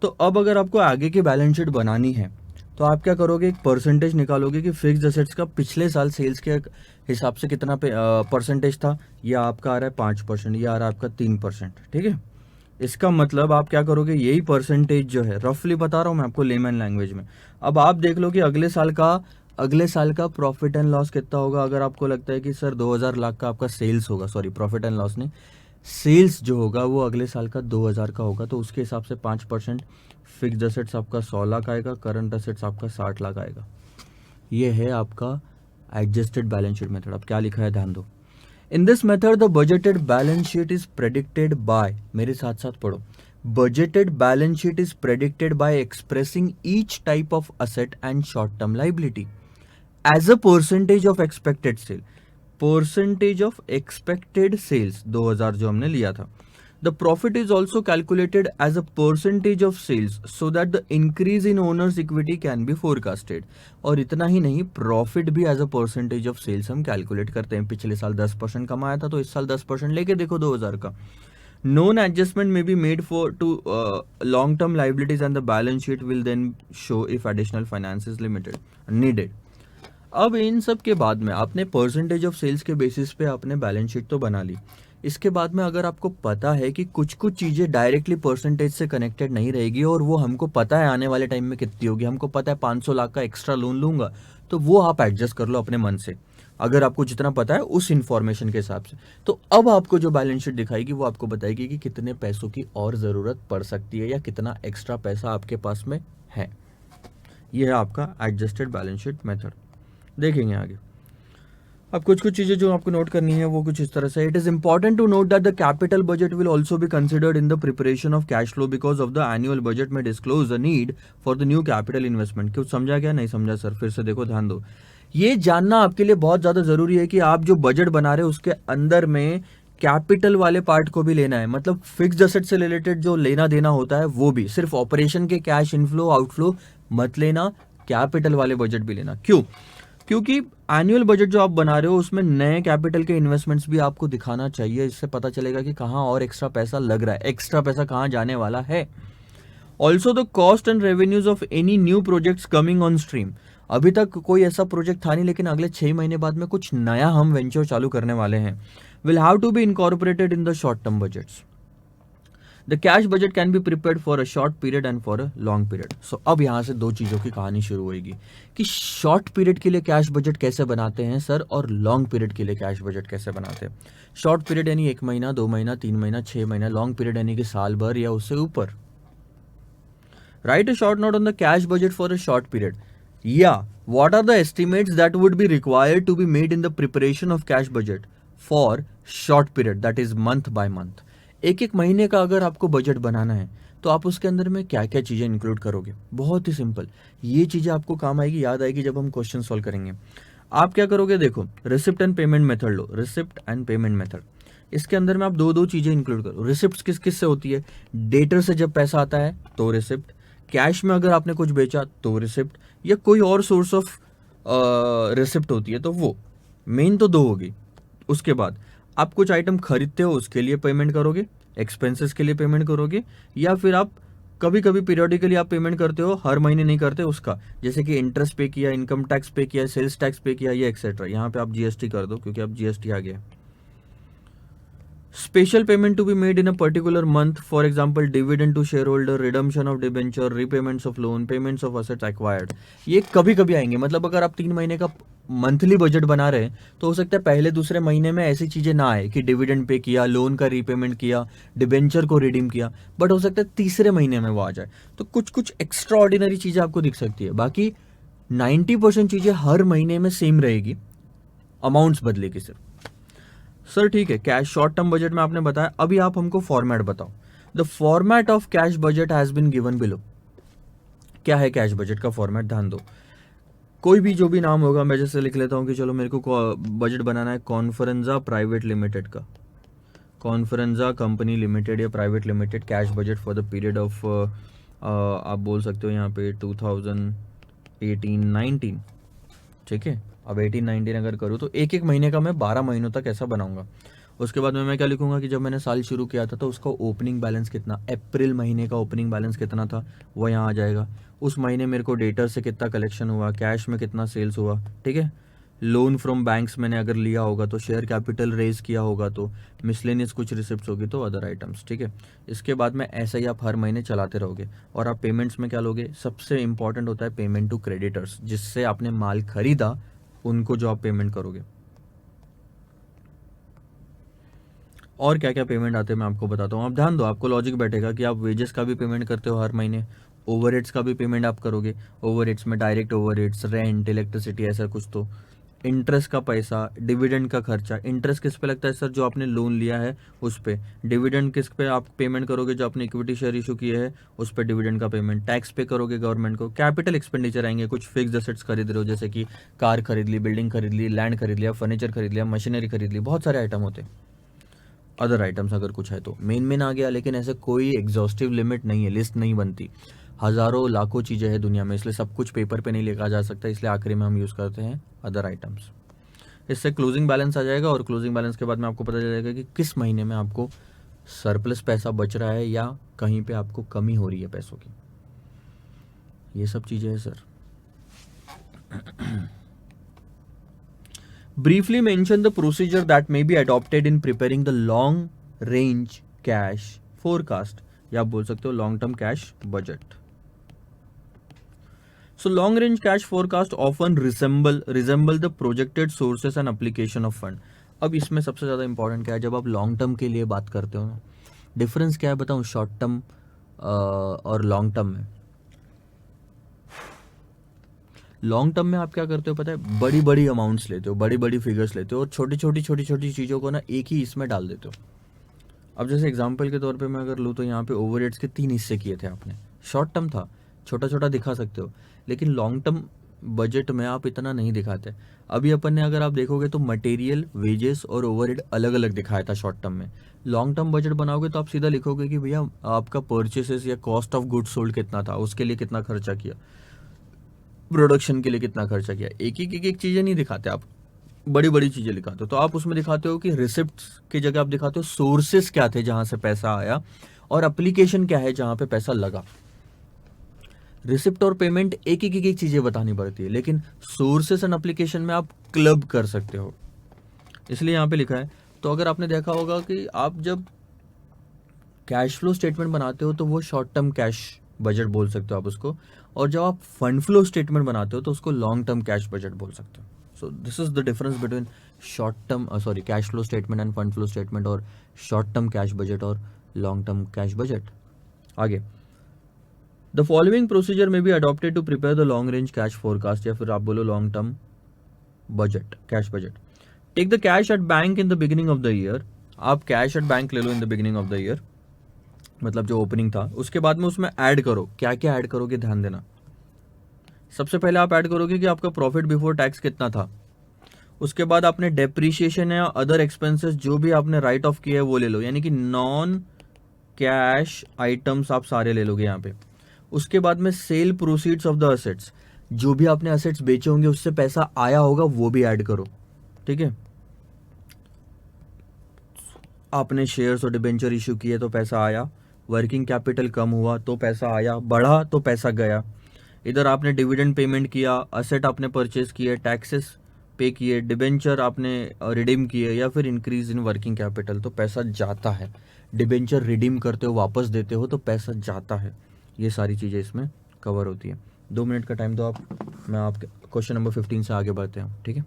तो अब अगर आपको आगे की बैलेंस शीट बनानी है तो आप क्या करोगे? एक परसेंटेज निकालोगे कि फिक्स्ड असेट्स का पिछले साल सेल्स के हिसाब से कितना परसेंटेज था। ये आपका आ रहा है 5%, ये आ रहा है आपका 3%, ठीक है। इसका मतलब आप क्या करोगे? यही परसेंटेज जो है, रफली बता रहा हूँ मैं आपको लेमन लैंग्वेज में। अब आप देख लो कि अगले साल का प्रॉफिट एंड लॉस कितना होगा। अगर आपको लगता है कि सर 2000 लाख का आपका सेल्स होगा, सॉरी प्रॉफिट एंड लॉस नहीं, सेल्स जो होगा वो अगले साल का 2000 का होगा, तो उसके हिसाब से 5% फिक्स्ड असेट्स आपका 100 लाख आएगा, करंट असेट्स आपका 60 लाख आएगा। ये है आपका एडजस्टेड बैलेंस शीट मेथड। अब क्या लिखा है ध्यान दो। In this method the budgeted balance sheet is predicted by, मेरे साथ साथ पढ़ो, budgeted balance sheet is predicted by expressing each type of asset and short term liability as a percentage of expected sale, percentage of expected sales 2000 जो हमने लिया था। The profit is also calculated as a percentage of sales so that the increase in owners equity can be forecasted. और इतना ही नहीं, profit भी as a percentage of sales हम calculate करते हैं। पिछले साल 10% कमाया था, तो इस साल 10% लेके देखो 2000 का। Known adjustment may be made for to long-term liabilities and the balance sheet will then show if additional finance is limited needed. अब इन सब के बाद में आपने परसेंटेज ऑफ सेल्स के बेसिस पे आपने बैलेंस शीट तो बना ली। इसके बाद में अगर आपको पता है कि कुछ कुछ चीज़ें डायरेक्टली परसेंटेज से कनेक्टेड नहीं रहेगी और वो हमको पता है आने वाले टाइम में कितनी होगी, हमको पता है 500 लाख का एक्स्ट्रा लोन लूंगा, तो वो आप एडजस्ट कर लो अपने मन से, अगर आपको जितना पता है उस इंफॉर्मेशन के हिसाब से। तो अब आपको जो बैलेंस शीट दिखाएगी वो आपको बताएगी कि कितने पैसों की और ज़रूरत पड़ सकती है या कितना एक्स्ट्रा पैसा आपके पास में है। ये है आपका एडजस्टेड बैलेंस शीट मेथड। देखेंगे आगे। अब कुछ कुछ चीज़ें जो आपको नोट करनी है वो कुछ इस तरह से। It is important to note that the capital budget will also be considered in the preparation of cash flow because of the annual budget may disclose the need for the new capital investment. कुछ समझा क्या? नहीं समझा sir, फिर से देखो, ध्यान दो। ये जानना आपके लिए बहुत ज़्यादा ज़रूरी है कि आप जो बजट बना रहे हो उसके अंदर में कैपिटल वाले पार्ट को भी लेना है, मतलब फिक्स्ड एसेट से रिलेटेड जो लेना देना होता है वो भी, सिर्फ ऑपरेशन के कैश इनफ्लो आउटफ्लो मत लेना, कैपिटल वाले बजट भी लेना। क्यों? क्योंकि एनुअल बजट जो आप बना रहे हो उसमें नए कैपिटल के इन्वेस्टमेंट्स भी आपको दिखाना चाहिए। इससे पता चलेगा कि कहाँ और एक्स्ट्रा पैसा लग रहा है, एक्स्ट्रा पैसा कहाँ जाने वाला है। Also the cost and revenues of any new projects coming on stream. अभी तक कोई ऐसा प्रोजेक्ट था नहीं, लेकिन अगले 6 महीने बाद में कुछ नया हम वेंचर चालू करने वाले हैं, will have to be incorporated in the short term budgets. The cash budget can be prepared for a short period and for a long period. So अब यहाँ से दो चीज़ों की कहानी शुरू होगी कि शॉर्ट पीरियड के लिए कैश बजट कैसे बनाते हैं सर, और लॉन्ग पीरियड के लिए कैश बजट कैसे बनाते हैं। शॉर्ट पीरियड यानी 1 महीना, 2 महीना, 3 महीना, 6 महीना। लॉन्ग पीरियड यानी कि साल भर या उससे ऊपर। Right a short note on the cash budget for a short period, या what are the estimates that would be required to be made in the preparation of cash budget for short period, that is month by month। एक एक महीने का अगर आपको budget बनाना है तो आप उसके अंदर में क्या क्या चीज़ें इंक्लूड करोगे? बहुत ही सिंपल, ये चीज़ें आपको काम आएगी, याद आएगी जब हम क्वेश्चन सॉल्व करेंगे। आप क्या करोगे? देखो, receipt and payment method low, receipt and payment method. इसके अंदर में आप दो दो चीज़ें इंक्लूड करो। रिसिप्ट किस किस से होती है? डेटर से जब पैसा आता है तो रिसिप्ट, कैश में अगर आपने कुछ बेचा तो रिसिप्ट, या कोई और सोर्स ऑफ रिसिप्ट होती है तो वो। मेन तो दो होगी। उसके बाद आप कुछ आइटम खरीदते हो उसके लिए पेमेंट करोगे, एक्सपेंसेस के लिए पेमेंट करोगे, या फिर आप कभी कभी पीरियडिकली आप पेमेंट करते हो, हर महीने नहीं करते उसका, जैसे कि इंटरेस्ट पे किया, इनकम टैक्स पे किया, सेल्स टैक्स पे किया, ये एक्सेट्रा। यहाँ पे आप जीएसटी कर दो क्योंकि अब जीएसटी आ गया। Special payment to be made in a particular month, for example dividend to shareholder, redemption of debenture, repayments of loan, payments of assets acquired। ये कभी कभी आएंगे, मतलब अगर आप 3 महीने का मंथली बजट बना रहे हैं तो हो सकता है पहले दूसरे महीने में ऐसी चीजें ना आए कि डिविडेंड पे किया, लोन का रीपेमेंट किया, डिबेंचर को रिडीम किया, बट हो सकता है तीसरे महीने में वो आ जाए। तो कुछ कुछ एक्स्ट्रा ऑर्डिनरी चीजें आपको दिख सकती है, बाकी 90% चीजें हर महीने में सेम रहेगी, अमाउंट्स बदलेगी सिर्फ। सर ठीक है, कैश शॉर्ट टर्म बजट में आपने बताया, अभी आप हमको फॉर्मेट बताओ। The format of cash budget has been given below. क्या है कैश बजट का फॉर्मेट? ध्यान दो, कोई भी जो भी नाम होगा, मैं जैसे लिख लेता हूं कि चलो मेरे को बजट बनाना है कॉन्फ्रेंजा प्राइवेट लिमिटेड का, कॉन्फ्रेंजा कंपनी लिमिटेड या private limited, cash budget for the period of आप बोल सकते हो यहाँ पे 2018-19, ठीक है। अब 18-19 अगर करूँ तो एक एक महीने का मैं 12 महीनों तक ऐसा बनाऊंगा। उसके बाद में मैं क्या लिखूंगा कि जब मैंने साल शुरू किया था तो उसका ओपनिंग बैलेंस कितना, अप्रैल महीने का ओपनिंग बैलेंस कितना था वो यहाँ आ जाएगा। उस महीने मेरे को डेटर से कितना कलेक्शन हुआ, कैश में कितना सेल्स हुआ, ठीक है। लोन फ्रॉम बैंक्स मैंने अगर लिया होगा तो, शेयर कैपिटल रेज किया होगा तो, मिसलेनियस कुछ रिसिप्ट्स होगी तो अदर आइटम्स, ठीक है। इसके बाद में ऐसा ही आप हर महीने चलाते रहोगे। और आप पेमेंट्स में क्या लोगे? सबसे इंपॉर्टेंट होता है पेमेंट टू क्रेडिटर्स, जिससे आपने माल खरीदा उनको जो आप पेमेंट करोगे। और क्या क्या पेमेंट आते हैं मैं आपको बताता हूँ। आप ध्यान दो, आपको लॉजिक बैठेगा कि आप वेजेस का भी पेमेंट करते हो हर महीने, ओवरहेड्स का भी पेमेंट आप करोगे। ओवरहेड्स में डायरेक्ट ओवरहेड्स, रेंट, इलेक्ट्रिसिटी, ऐसा कुछ। तो इंटरेस्ट का पैसा, डिविडेंड का खर्चा। इंटरेस्ट किस पे लगता है सर? जो आपने लोन लिया है उस पे। डिविडेंड किस पे आप पेमेंट करोगे? जो आपने इक्विटी शेयर इशू किए है उस पे डिविडेंड का पेमेंट। टैक्स पे करोगे गवर्नमेंट को। कैपिटल एक्सपेंडिचर आएंगे, कुछ फिक्स एसेट्स खरीद रहे हो, जैसे कि कार खरीद ली, बिल्डिंग खरीद ली, लैंड खरीद लिया, फर्नीचर खरीद लिया, मशीनरी खरीद ली, बहुत सारे आइटम होते हैं। अदर आइटम्स अगर कुछ है तो मेन आ गया, लेकिन ऐसे कोई एग्जॉस्टिव लिमिट नहीं है, लिस्ट नहीं बनती। हज़ारों लाखों चीज़ें हैं दुनिया में, इसलिए सब कुछ पेपर पे नहीं लिखा जा सकता, इसलिए आखिरी में हम यूज़ करते हैं अदर आइटम्स। इससे क्लोजिंग बैलेंस आ जाएगा, और क्लोजिंग बैलेंस के बाद में आपको पता चल जाएगा कि किस महीने में आपको सरप्लस पैसा बच रहा है या कहीं पे आपको कमी हो रही है पैसों की। ये सब चीज़ें हैं sir. Briefly mention the procedure that may be adopted in preparing the long range cash forecast, या आप बोल सकते हो long term cash budget. So long range cash forecast often resemble the projected sources and application of fund। अब इसमें सबसे ज़्यादा important क्या है, जब आप लॉन्ग टर्म के लिए बात करते हो ना, डिफरेंस क्या है बताऊँ शॉर्ट टर्म और लॉन्ग टर्म में। लॉन्ग टर्म में आप क्या करते हो पता है? बड़ी बड़ी अमाउंट्स लेते हो, बड़ी बड़ी फिगर्स लेते हो, और छोटी छोटी चीज़ों को ना एक ही इसमें डाल देते हो। अब जैसे एग्जांपल के तौर पे मैं अगर लूँ तो यहाँ पे ओवरहेड्स के 3 हिस्से किए थे आपने। शॉर्ट टर्म था, छोटा छोटा दिखा सकते हो, लेकिन लॉन्ग टर्म बजट में आप इतना नहीं दिखाते। अभी अपन ने अगर आप देखोगे तो मटेरियल, वेजेस और ओवरहेड अलग अलग दिखाया था शॉर्ट टर्म में। लॉन्ग टर्म बजट बनाओगे तो आप सीधा लिखोगे कि भैया आपका परचेसेस या कॉस्ट ऑफ गुड्स सोल्ड कितना था, उसके लिए कितना खर्चा किया, प्रोडक्शन के लिए कितना खर्चा किया। एक चीज़ें नहीं दिखाते आप, बड़ी बड़ी चीज़ें दिखाते हो। तो आप उसमें दिखाते हो कि रिसिप्ट्स की जगह आप दिखाते हो सोर्सेस क्या थे जहां से पैसा आया, और एप्लीकेशन क्या है जहां पे पैसा लगा। रिसिप्ट और पेमेंट एक चीज़ें बतानी पड़ती है, लेकिन सोर्सेस एंड एप्लीकेशन में आप क्लब कर सकते हो, इसलिए यहाँ पे लिखा है। तो अगर आपने देखा होगा कि आप जब कैश फ्लो स्टेटमेंट बनाते हो तो वो शॉर्ट टर्म कैश बजट बोल सकते हो आप उसको, और जब आप फंड फ्लो स्टेटमेंट बनाते हो तो उसको लॉन्ग टर्म कैश बजट बोल सकते हो। So this is the difference between short term cash flow statement and fund flow statement, और शॉर्ट टर्म कैश बजट और लॉन्ग टर्म कैश बजट। आगे, the following procedure may be adopted to prepare the long range cash forecast, या फिर आप बोलो long term budget, cash budget. Take the cash at bank in the beginning of the year. आप cash at bank ले लो इन the beginning of the year, मतलब जो opening था, उसके बाद में उसमें ऐड करो। क्या क्या ऐड करोगे ध्यान देना। सबसे पहले आप ऐड करोगे कि आपका प्रॉफिट बिफोर टैक्स कितना था। उसके बाद आपने डेप्रीशिएशन या अदर एक्सपेंसेस जो भी आपने राइट ऑफ किया है वो ले लो, यानी कि नॉन कैश आइटम्स आप सारे ले लोगे यहाँ पे। उसके बाद में sale proceeds of the assets, जो भी आपने असेट्स बेचे होंगे उससे पैसा आया होगा वो भी ऐड करो, ठीक है। आपने शेयर्स और डिबेंचर इशू किए तो पैसा आया, वर्किंग कैपिटल कम हुआ तो पैसा आया, बढ़ा तो पैसा गया। इधर आपने डिविडेंड पेमेंट किया, असेट आपने परचेज किए, टैक्सेस पे किए, डिबेंचर आपने रिडीम किए, या फिर इंक्रीज इन वर्किंग कैपिटल, तो पैसा जाता है। डिबेंचर रिडीम करते हो, वापस देते हो तो पैसा जाता है। ये सारी चीज़ें इसमें कवर होती है। 2 मिनट का टाइम दो आप, मैं आपके क्वेश्चन नंबर 15 से आगे बढ़ते हैं, ठीक है।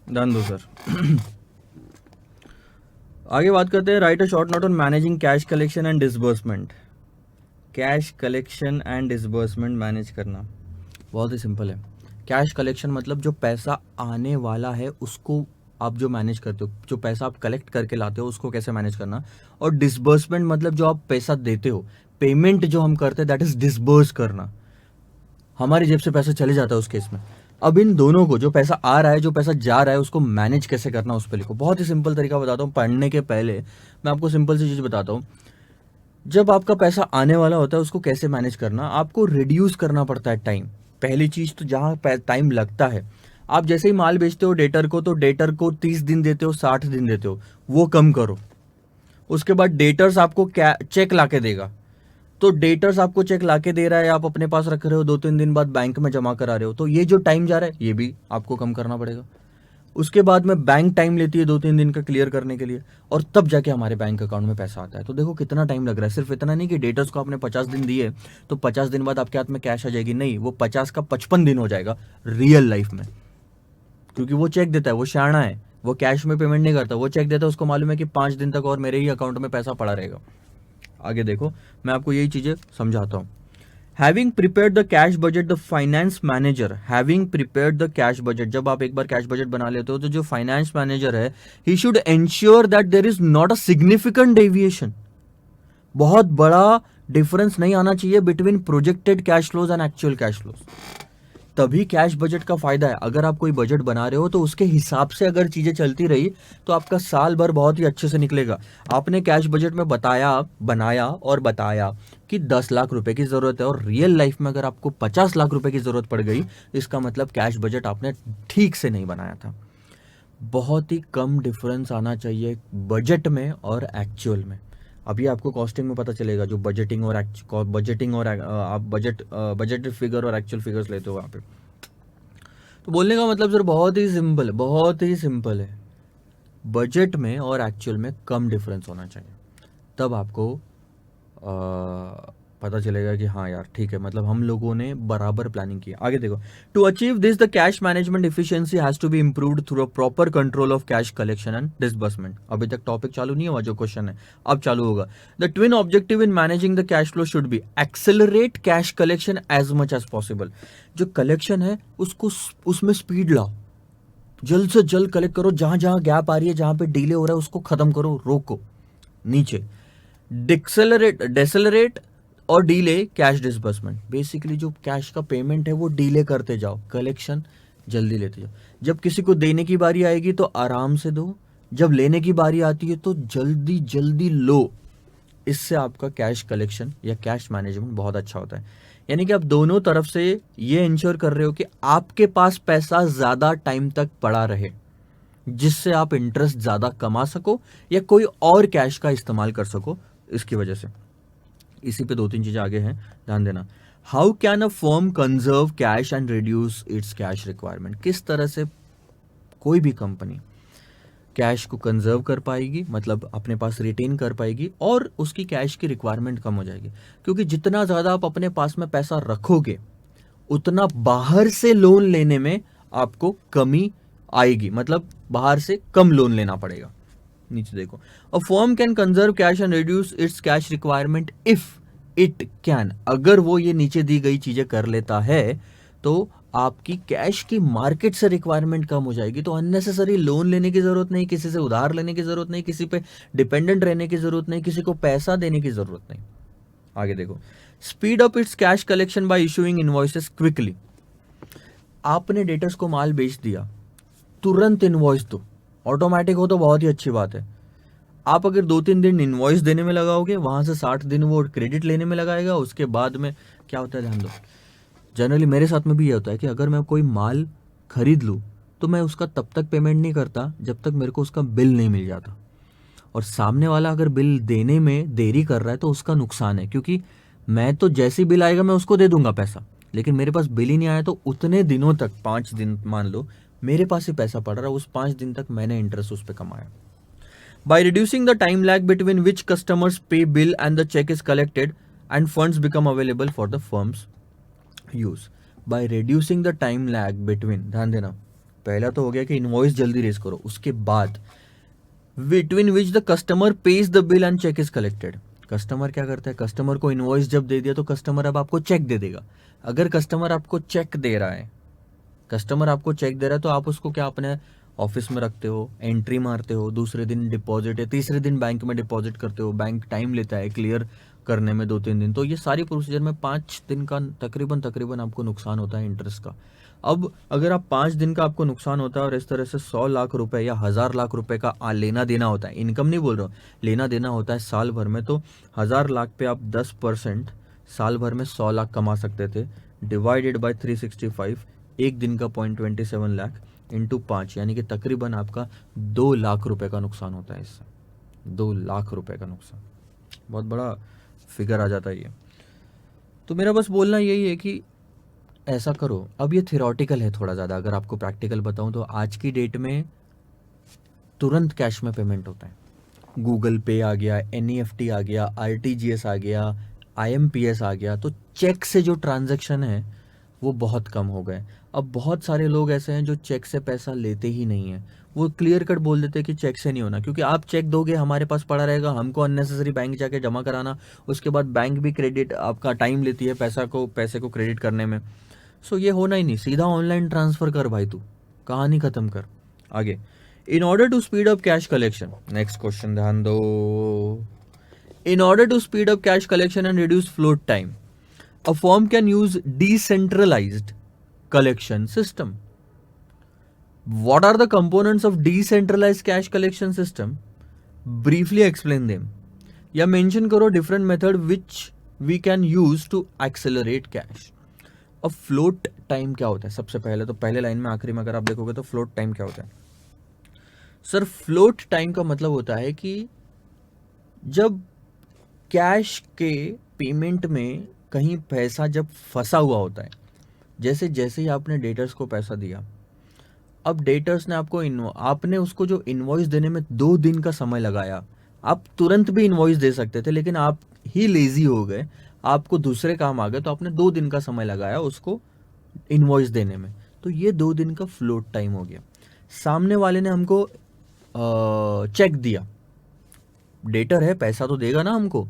डन दो सर। आगे बात करते हैं, right a short note on managing cash collection and disbursement. Cash collection and disbursement manage करना बहुत ही सिंपल है। कैश कलेक्शन मतलब जो पैसा आने वाला है उसको आप जो मैनेज करते हो, जो पैसा आप कलेक्ट करके लाते हो उसको कैसे मैनेज करना, और डिसबर्समेंट मतलब जो आप पैसा देते हो, पेमेंट जो हम करते हैं दैट इज डिसबर्स करना, हमारी जेब से पैसा चले जाता है उस केस में। अब इन दोनों को, जो पैसा आ रहा है जो पैसा जा रहा है, उसको मैनेज कैसे करना उस पर लिखो। बहुत ही सिंपल तरीका बताता हूँ, पढ़ने के पहले मैं आपको सिंपल सी चीज़ बताता हूँ। जब आपका पैसा आने वाला होता है उसको कैसे मैनेज करना, आपको रिड्यूस करना पड़ता है टाइम। पहली चीज़ तो जहाँ टाइम लगता है, आप जैसे ही माल बेचते हो डेटर को, तो डेटर को 30 दिन देते हो, 60 दिन देते हो, वो कम करो। उसके बाद डेटर्स आपको चेक ला के देगा, तो डेटर्स आपको चेक लाके दे रहा है, आप अपने पास रख रहे हो, 2-3 दिन बाद बैंक में जमा करा रहे हो, तो ये जो टाइम जा रहा है ये भी आपको कम करना पड़ेगा। उसके बाद में बैंक टाइम लेती है 2-3 दिन का क्लियर करने के लिए, और तब जाके हमारे बैंक अकाउंट में पैसा आता है। तो देखो कितना टाइम लग रहा है। सिर्फ इतना नहीं कि डेटर्स को आपने 50 दिन दिए तो 50 दिन बाद आपके हाथ में कैश आ जाएगी, नहीं, वो 50 का 55 दिन हो जाएगा रियल लाइफ में। क्योंकि वो चेक देता है, वो शाना है, वो कैश में पेमेंट नहीं करता, वो चेक देता है, उसको मालूम है कि 5 दिन तक और मेरे ही अकाउंट में पैसा पड़ा रहेगा। आगे देखो, मैं आपको यही चीजें समझाता हूँ। Having prepared the cash budget, the finance manager having prepared the cash budget, जब आप एक बार कैश बजट बना लेते हो तो जो फाइनेंस मैनेजर है, he should ensure that there is not a significant deviation, बहुत बड़ा डिफरेंस नहीं आना चाहिए between projected cash flows and actual cash flows. तभी कैश बजट का फायदा है। अगर आप कोई बजट बना रहे हो तो उसके हिसाब से अगर चीजें चलती रही तो आपका साल भर बहुत ही अच्छे से निकलेगा। आपने कैश बजट में बनाया और बताया कि 10 लाख रुपए की जरूरत है, और रियल लाइफ में अगर आपको 50 लाख रुपए की जरूरत पड़ गई, इसका मतलब कैश बजट आपने ठीक से नहीं बनाया था। बहुत ही कम डिफरेंस आना चाहिए बजट में और एक्चुअल में। अभी आपको कॉस्टिंग में पता चलेगा, जो बजटिंग और आप बजट फिगर और एक्चुअल फिगर्स लेते हो वहाँ पे। तो बोलने का मतलब सर बहुत ही सिंपल है, बहुत ही सिंपल है। बजट में और एक्चुअल में कम डिफरेंस होना चाहिए, तब आपको पता चलेगा कि हाँ यार ठीक है, मतलब हम लोगों ने बराबर प्लानिंग की। आगे देखो, to achieve this the cash management efficiency has to be improved through a proper control of cash collection and disbursement. अभी तक टॉपिक चालू नहीं हुआ, जो क्वेश्चन है अब चालू होगा। The twin objective in managing the cash flow should be accelerate cash collection as much as possible. जो कलेक्शन है उसको उसमें स्पीड लाओ, जल्द से जल्द कलेक्ट करो, जहां जहां गैप आ रही है, जहां पे डिले हो रहा है उसको खत्म करो, रोको। नीचे डेसेलरेट और डीले कैश डिसबर्समेंट, बेसिकली जो कैश का पेमेंट है वो डीले करते जाओ, कलेक्शन जल्दी लेते जाओ। जब किसी को देने की बारी आएगी तो आराम से दो, जब लेने की बारी आती है तो जल्दी जल्दी लो। इससे आपका कैश कलेक्शन या कैश मैनेजमेंट बहुत अच्छा होता है। यानी कि आप दोनों तरफ से ये इंश्योर कर रहे हो कि आपके पास पैसा ज्यादा टाइम तक पड़ा रहे, जिससे आप इंटरेस्ट ज्यादा कमा सको या कोई और कैश का इस्तेमाल कर सको इसकी वजह से। इसी पे 2-3 चीजें आगे हैं, ध्यान देना। How can a firm conserve cash and reduce it's cash requirement, किस तरह से कोई भी कंपनी कैश को कंजर्व कर पाएगी, मतलब अपने पास रिटेन कर पाएगी, और उसकी कैश की रिक्वायरमेंट कम हो जाएगी। क्योंकि जितना ज्यादा आप अपने पास में पैसा रखोगे उतना बाहर से लोन लेने में आपको कमी आएगी, मतलब बाहर से कम लोन लेना पड़ेगा। नीचे देखो, a firm can conserve cash and reduce it's cash requirement if it can, अगर वो ये नीचे दी गई चीजें कर लेता है तो आपकी कैश की मार्केट से रिक्वायरमेंट कम हो जाएगी। तो अननेसेसरी लोन लेने की जरूरत नहीं, किसी से उधार लेने की जरूरत नहीं, किसी पे डिपेंडेंट रहने की जरूरत नहीं, किसी को पैसा देने की जरूरत नहीं। आगे देखो, speed up it's cash collection bye issuing invoices quickly. आपने डेटर्स को माल बेच दिया, तुरंत इनवॉइस दो, ऑटोमेटिक हो तो बहुत ही अच्छी बात है। आप अगर 2-3 दिन इनवॉइस देने में लगाओगे, वहां से 60 दिन वो क्रेडिट लेने में लगाएगा। उसके बाद में क्या होता है ध्यान दो, जनरली मेरे साथ में भी ये होता है कि अगर मैं कोई माल खरीद लूँ तो मैं उसका तब तक पेमेंट नहीं करता जब तक मेरे को उसका बिल नहीं मिल जाता। और सामने वाला अगर बिल देने में देरी कर रहा है तो उसका नुकसान है, क्योंकि मैं तो जैसी बिल आएगा मैं उसको दे दूंगा पैसा, लेकिन मेरे पास बिल ही नहीं आया तो उतने दिनों तक, 5 दिन मान लो मेरे पास ही पैसा पड़ रहा है, उस 5 दिन तक मैंने इंटरेस्ट उस पर कमाया। By reducing the time lag between which customers pay bill and the cheque is collected and funds become available for the firm's use. By reducing the time lag between, ध्यान देना, पहला तो हो गया कि इनवॉइस जल्दी रेज करो, उसके बाद between which the customer pays the bill and cheque is collected. Customer क्या करता है, कस्टमर को इनवॉइस जब दे दिया तो कस्टमर अब आपको चेक दे देगा। अगर कस्टमर आपको चेक दे रहा है, तो आप उसको क्या अपने ऑफिस में रखते हो, एंट्री मारते हो, दूसरे दिन डिपॉजिट या तीसरे दिन बैंक में डिपॉजिट करते हो, बैंक टाइम लेता है क्लियर करने में 2-3 दिन, तो ये सारी प्रोसीजर में 5 दिन का तकरीबन आपको नुकसान होता है इंटरेस्ट का। अब अगर आप 5 दिन का आपको नुकसान होता है और इस तरह से 100 लाख रुपए या 1000 लाख रुपए का लेना देना होता है, इनकम नहीं बोल रहा हूँ, लेना देना होता है साल भर में, तो 1000 लाख पे आप 10% साल भर में 100 लाख कमा सकते थे, डिवाइडेड बाय 365, एक दिन का 0.27 लाख इंटू 5, यानी कि तकरीबन आपका 2 लाख रुपए का नुकसान होता है इससे। 2 लाख रुपए का नुकसान, बहुत बड़ा फिगर आ जाता है ये। तो मेरा बस बोलना यही है कि ऐसा करो। अब ये थियोरटिकल है थोड़ा ज़्यादा, अगर आपको प्रैक्टिकल बताऊं तो आज की डेट में तुरंत कैश में पेमेंट होता है। गूगल पे आ गया, NEFT आ गया, RTGS आ गया, IMPS आ गया, तो चेक से जो ट्रांजैक्शन है वो बहुत कम हो गए। अब बहुत सारे लोग ऐसे हैं जो चेक से पैसा लेते ही नहीं है, वो क्लियर कट बोल देते हैं कि चेक से नहीं होना, क्योंकि आप चेक दोगे हमारे पास पड़ा रहेगा, हमको अननेसेसरी बैंक जाके जमा कराना, उसके बाद बैंक भी क्रेडिट आपका टाइम लेती है पैसे को क्रेडिट करने में। सो ये होना ही नहीं, सीधा ऑनलाइन ट्रांसफर कर भाई, तू कहानी खत्म कर। आगे, in order to speed up cash collection, next question ध्यान दो। In order to speed up cash collection and reduce float time, a firm can use decentralized collection system. What are the components of decentralized cash collection system? Briefly explain them. या mention करो different method which we can use to accelerate cash. अब float time क्या होता है? सबसे पहले तो पहले लाइन में आखिरी में अगर आप देखोगे तो float time क्या होता है? सर float time का मतलब होता है कि जब कैश के पेमेंट में कहीं पैसा जब फंसा हुआ होता है, जैसे जैसे ही आपने डेटर्स को पैसा दिया, अब डेटर्स ने आपने उसको जो इनवॉइस देने में 2 दिन का समय लगाया, आप तुरंत भी इनवॉइस दे सकते थे, लेकिन आप ही लेजी हो गए, आपको दूसरे काम आ गए, तो आपने 2 दिन का समय लगाया उसको इनवॉइस देने में, तो ये 2 दिन का फ्लोट टाइम हो गया। सामने वाले ने हमको चेक दिया, डेटर है, पैसा तो देगा ना हमको,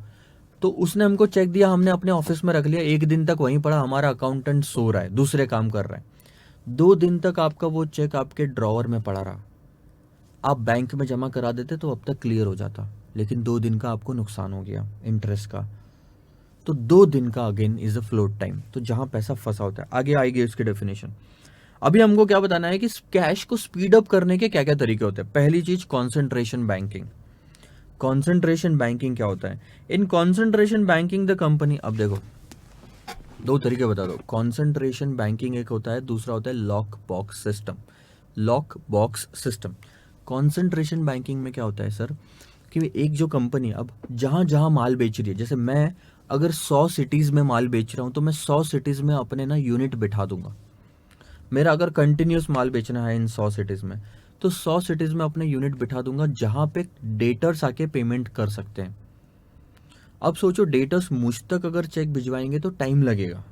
तो उसने हमको चेक दिया, हमने अपने ऑफिस में रख लिया, 1 दिन तक वहीं पड़ा, हमारा अकाउंटेंट सो रहा है, दूसरे काम कर रहा है, 2 दिन तक आपका वो चेक आपके ड्रॉवर में पड़ा रहा। आप बैंक में जमा करा देते तो अब तक क्लियर हो जाता, लेकिन 2 दिन का आपको नुकसान हो गया इंटरेस्ट का। तो 2 दिन का again is a float time, तो जहां पैसा फंसा होता है। आगे आएगी इसकी डेफिनेशन। अभी हमको क्या बताना है कि कैश को स्पीड अप करने के क्या क्या तरीके होते हैं। पहली चीज, कॉन्सेंट्रेशन बैंकिंग। कॉन्सेंट्रेशन बैंकिंग क्या होता है? इन कॉन्सेंट्रेशन बैंकिंग द कंपनी, अब देखो 2 तरीके बता दो। कॉन्सेंट्रेशन बैंकिंग एक होता है, दूसरा होता है lock box system. Lock box system, concentration banking में क्या होता है सर कि एक जो कंपनी अब जहां जहां माल बेच रही है, जैसे मैं अगर 100 सिटीज में माल बेच रहा हूं तो मैं 100 सिटीज में अपने ना यूनिट बिठा दूंगा। मेरा अगर कंटिन्यूस माल बेचना है इन 100 सिटीज में, तो 100 सिटीज में अपने यूनिट बिठा दूंगा जहां पे डेटर्स आके पेमेंट कर सकते हैं। अब सोचो, डेटर्स मुझ तक अगर चेक भिजवाएंगे तो टाइम लगेगा।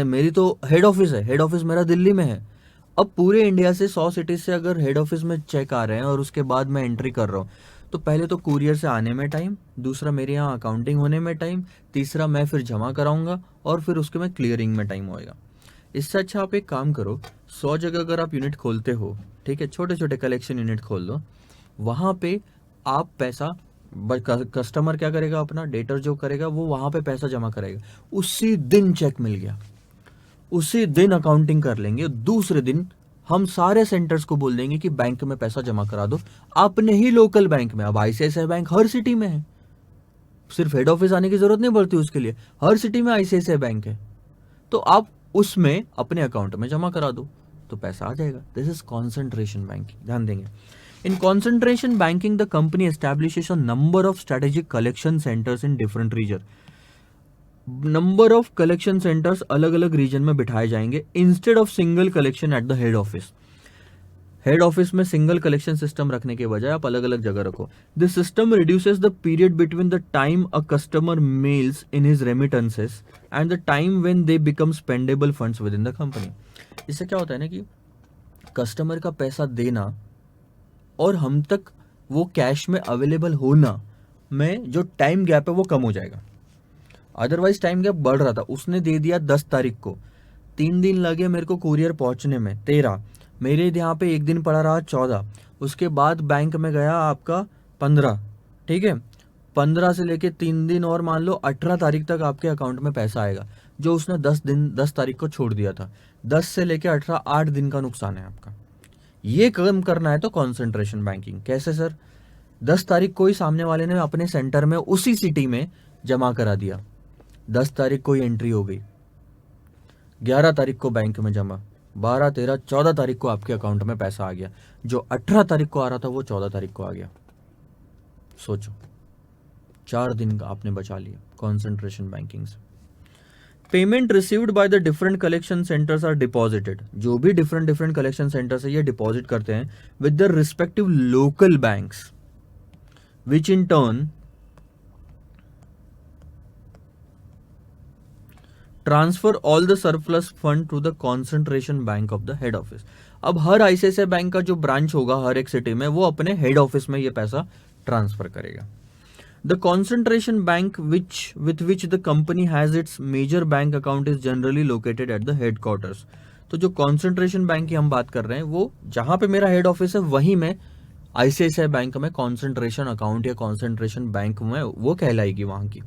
मेरी तो हेड ऑफिस है, हेड ऑफिस मेरा दिल्ली में है। अब पूरे इंडिया से 100 सिटीज से अगर हेड ऑफिस में चेक आ रहे हैं और उसके बाद मैं एंट्री कर रहा हूँ, तो पहले तो कुरियर से आने में टाइम, दूसरा मेरे यहाँ अकाउंटिंग होने में टाइम, तीसरा मैं फिर जमा कराऊंगा और फिर उसके में क्लियरिंग में टाइम होएगा। इससे अच्छा आप एक काम करो, 100 जगह अगर आप यूनिट खोलते हो, ठीक है, छोटे छोटे कलेक्शन यूनिट खोल लो, वहां पे आप पैसा, कस्टमर क्या करेगा, अपना डेटर जो करेगा वो वहां पे पैसा जमा करेगा, उसी दिन चेक मिल गया, उसी दिन अकाउंटिंग कर लेंगे, दूसरे दिन हम सारे सेंटर्स को बोल देंगे कि बैंक में पैसा जमा करा दो, अपने ही लोकल बैंक में। अब ICICI बैंक हर सिटी में है, सिर्फ हेड ऑफिस आने की जरूरत नहीं पड़ती उसके लिए, हर सिटी में ICICI बैंक है, तो आप उसमें अपने अकाउंट में जमा करा दो तो पैसा आ जाएगा। दिस इज कॉन्सेंट्रेशन बैंकिंग, ध्यान देंगे। In concentration banking the company establishes a number of strategic collection centres in different region. Number of collection centres अलग अलग रीजन में बिठाए जाएंगे instead of single collection at the head office. Head office में single collection system रखने के बजाय आप अलग अलग जगह रखो। This system reduces the period between the time a customer mails in his remittances and the time when they become spendable funds within the company. इससे क्या होता है ना कि कस्टमर का पैसा देना और हम तक वो कैश में अवेलेबल होना में जो टाइम गैप है वो कम हो जाएगा। अदरवाइज टाइम गैप बढ़ रहा था, उसने दे दिया 10 तारीख को, 3 दिन लगे मेरे को कुरियर पहुंचने में, 13, मेरे यहाँ पे एक दिन पड़ा रहा 14, उसके बाद बैंक में गया आपका 15, ठीक है, 15 से लेके 3 दिन और मान लो 18 तारीख तक आपके अकाउंट में पैसा आएगा, जो उसने 10 तारीख को छोड़ दिया था। 10 से लेके 18, 8 दिन का नुकसान है आपका। ये कम करना है तो कॉन्सेंट्रेशन बैंकिंग कैसे सर? 10 तारीख को ही सामने वाले ने अपने सेंटर में उसी सिटी में जमा करा दिया, 10 तारीख को ही एंट्री हो गई, 11 तारीख को बैंक में जमा, 12, 13, 14 तारीख को आपके अकाउंट में पैसा आ गया। जो 18 तारीख को आ रहा था वो 14 तारीख को आ गया। सोचो, 4 दिन का आपने बचा लिया कॉन्सेंट्रेशन बैंकिंग से। Payment received by the different collection centres are deposited, जो भी डिफरेंट कलेक्शन सेंटर्स है ये डिपॉजिट करते हैं with the respective local banks, which in turn transfer all the surplus fund to the concentration bank of the head office. अब हर ICICI bank का जो ब्रांच होगा हर एक सिटी में, वो अपने हेड ऑफिस में ये पैसा ट्रांसफर करेगा। The concentration bank with which the company has its major bank account is generally located at the headquarters। तो जो कॉन्सेंट्रेशन बैंक की हम बात कर रहे हैं, वो जहां पे मेरा हेड ऑफिस है वहीं में आईसीआईसीआई बैंक में कॉन्सेंट्रेशन अकाउंट या कॉन्सेंट्रेशन बैंक में वो कहलाएगी वहां की,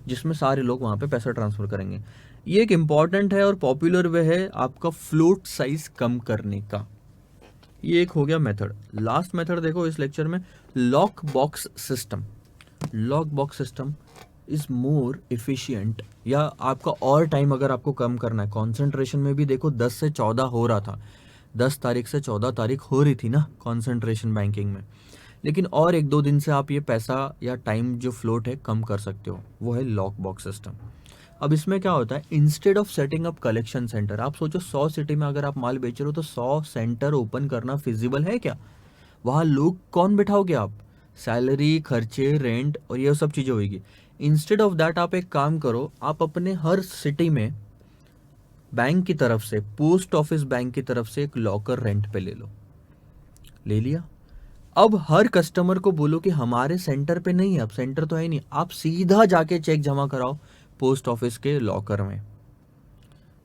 जिसमें सारे लोग वहां पे पैसा ट्रांसफर करेंगे। ये एक इंपॉर्टेंट है और पॉपुलर वे है आपका फ्लोट साइज कम करने का। ये एक हो गया मेथड। लास्ट मेथड देखो इस लेक्चर में, lock box system. Lock box system is more efficient, या आपका और टाइम अगर आपको कम करना है, कॉन्सेंट्रेशन में भी देखो 10 से 14 हो रहा था, 10 तारीख से 14 तारीख हो रही थी ना कॉन्सेंट्रेशन बैंकिंग में, लेकिन और 1-2 दिन से आप ये पैसा या टाइम जो फ्लोट है कम कर सकते हो, वो है लॉक बॉक्स सिस्टम। अब इसमें क्या होता है, instead of setting up collection centre, आप सोचो 100 सिटी में अगर आप माल बेच रहे हो तो 100 सेंटर ओपन करना फिजिबल है क्या? वहाँ लोग कौन बिठाओगे आप? सैलरी, खर्चे, रेंट और ये सब चीज़ें होगी। इंस्टेड ऑफ दैट आप एक काम करो, आप अपने हर सिटी में बैंक की तरफ से, पोस्ट ऑफिस बैंक की तरफ से एक लॉकर रेंट पे ले लो। ले लिया, अब हर कस्टमर को बोलो कि हमारे सेंटर पे नहीं है, अब सेंटर तो है नहीं, आप सीधा जाके चेक जमा कराओ पोस्ट ऑफिस के लॉकर में,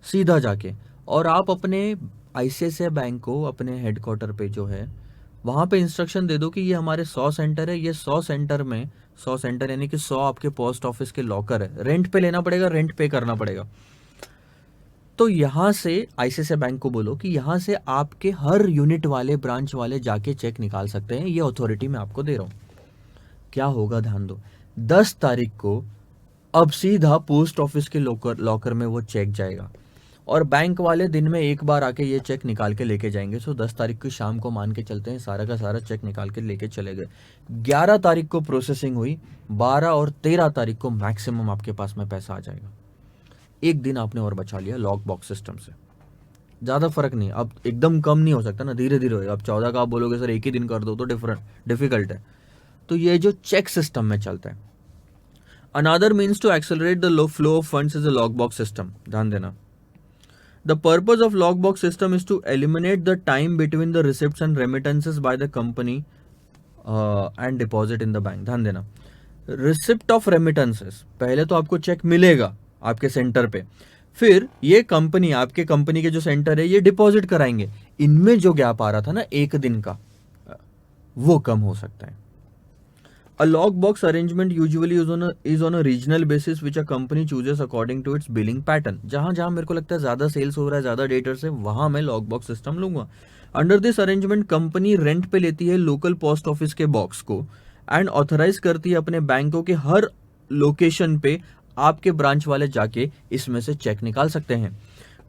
सीधा जाके, और आप अपने आईसीआईसीआई बैंक को अपने हेडक्वार्टर पे जो है वहाँ पे इंस्ट्रक्शन दे दो कि ये हमारे 100 सेंटर है, ये 100 सेंटर में 100 सेंटर यानी कि 100 आपके पोस्ट ऑफिस के लॉकर है, रेंट पे लेना पड़ेगा, रेंट पे करना पड़ेगा। तो यहाँ से आईसीआईसीआई बैंक को बोलो कि यहाँ से आपके हर यूनिट वाले, ब्रांच वाले जाके चेक निकाल सकते हैं, ये अथॉरिटी मैं आपको दे रहा हूँ। क्या होगा ध्यान दो, 10 तारीख को अब सीधा पोस्ट ऑफिस के लॉकर में वो चेक जाएगा, और बैंक वाले दिन में एक बार आके ये चेक निकाल के लेके जाएंगे। सो 10 तारीख की शाम को मान के चलते हैं सारा का सारा चेक निकाल के लेके चले गए। 11 तारीख को प्रोसेसिंग हुई, 12 और 13 तारीख को मैक्सिमम आपके पास में पैसा आ जाएगा। एक दिन आपने और बचा लिया लॉक बॉक्स सिस्टम से। ज़्यादा फर्क नहीं, अब एकदम कम नहीं हो सकता ना, धीरे धीरे होगा। अब 14 का आप बोलोगे सर एक ही दिन कर दो तो डिफिकल्ट है। तो ये जो चेक सिस्टम में चलता है। Another means to accelerate the flow of funds is a lock box system. ध्यान देना, the purpose of lockbox system is to eliminate the time between the receipts and remittances by the company and deposit in the bank। ध्यान देना, receipt of remittances, पहले तो आपको check मिलेगा आपके centre पे, फिर ये कंपनी, आपके कंपनी के जो सेंटर है ये डिपॉजिट कराएंगे। इनमें जो गैप आ रहा था ना एक दिन का, वो कम हो सकता है। A lockbox arrangement usually is on a regional basis which a company chooses according to its billing pattern। जहां जहां मेरे को लगता है ज्यादा सेल्स हो रहा है, ज्यादा डेटर्स है, वहां मैं लॉकबॉक्स सिस्टम लूंगा। Under this arrangement company rent पे लेती है लोकल पोस्ट ऑफिस के बॉक्स को एंड ऑथराइज करती है अपने बैंकों के हर लोकेशन पे आपके ब्रांच वाले जाके इसमें से चेक निकाल सकते हैं।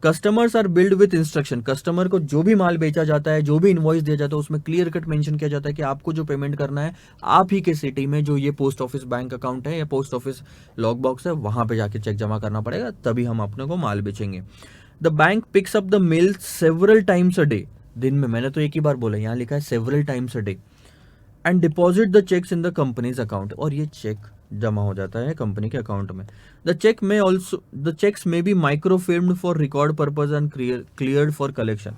Customers are billed with instruction, customer को जो भी माल बेचा जाता है, जो भी इनवॉइस दिया जाता है, उसमें क्लियर कट मेंशन किया जाता है कि आपको जो पेमेंट करना है आप ही के सिटी में जो ये पोस्ट ऑफिस बैंक अकाउंट है या पोस्ट ऑफिस लॉक बॉक्स है, वहां पे जाके चेक जमा करना पड़ेगा, तभी हम अपने को माल बेचेंगे। The bank picks up the mail several times a day, दिन में, मैंने तो एक ही बार बोला, यहाँ लिखा है several times a day, and deposit the checks in the companies account, और ये चेक जमा हो जाता है कंपनी के अकाउंट में। The cheques may be microfilmed for record purpose and cleared for collection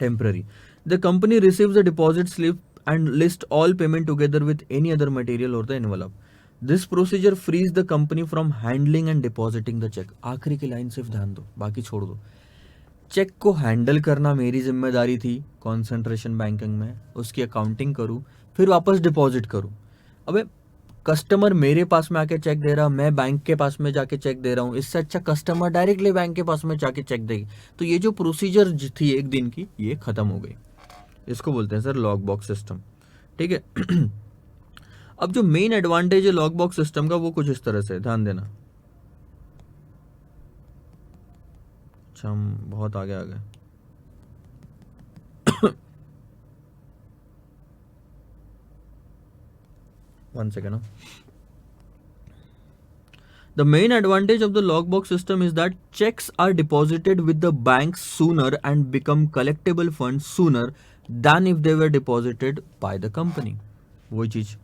temporary. The company receives the deposit slip and list all payment together with any other material और the envelope. This procedure frees the company from handling and depositing the cheque. आखिरी की line सिर्फ ध्यान दो, बाकी छोड़ दो। Check को हैंडल करना मेरी जिम्मेदारी थी कंसंट्रेशन बैंकिंग में, उसकी अकाउंटिंग करूँ, फिर वापस डिपॉजिट करूँ। अबे कस्टमर मेरे पास में आके चेक दे रहा, मैं बैंक के पास में जाके चेक दे रहा हूँ, इससे अच्छा कस्टमर डायरेक्टली बैंक के पास में जाके चेक देगी। तो ये जो प्रोसीजर थी एक दिन की, ये खत्म हो गई। इसको बोलते हैं सर लॉग बॉक्स सिस्टम, ठीक है। अब जो मेन एडवांटेज है लॉग बॉक्स सिस्टम का वो कुछ इस तरह से, ध्यान देना। अच्छा हम बहुत आगे आ गए। One second. The main advantage of the logbox system is that checks are deposited with the bank sooner and become collectible funds sooner than if they were deposited by the company. वही चीज।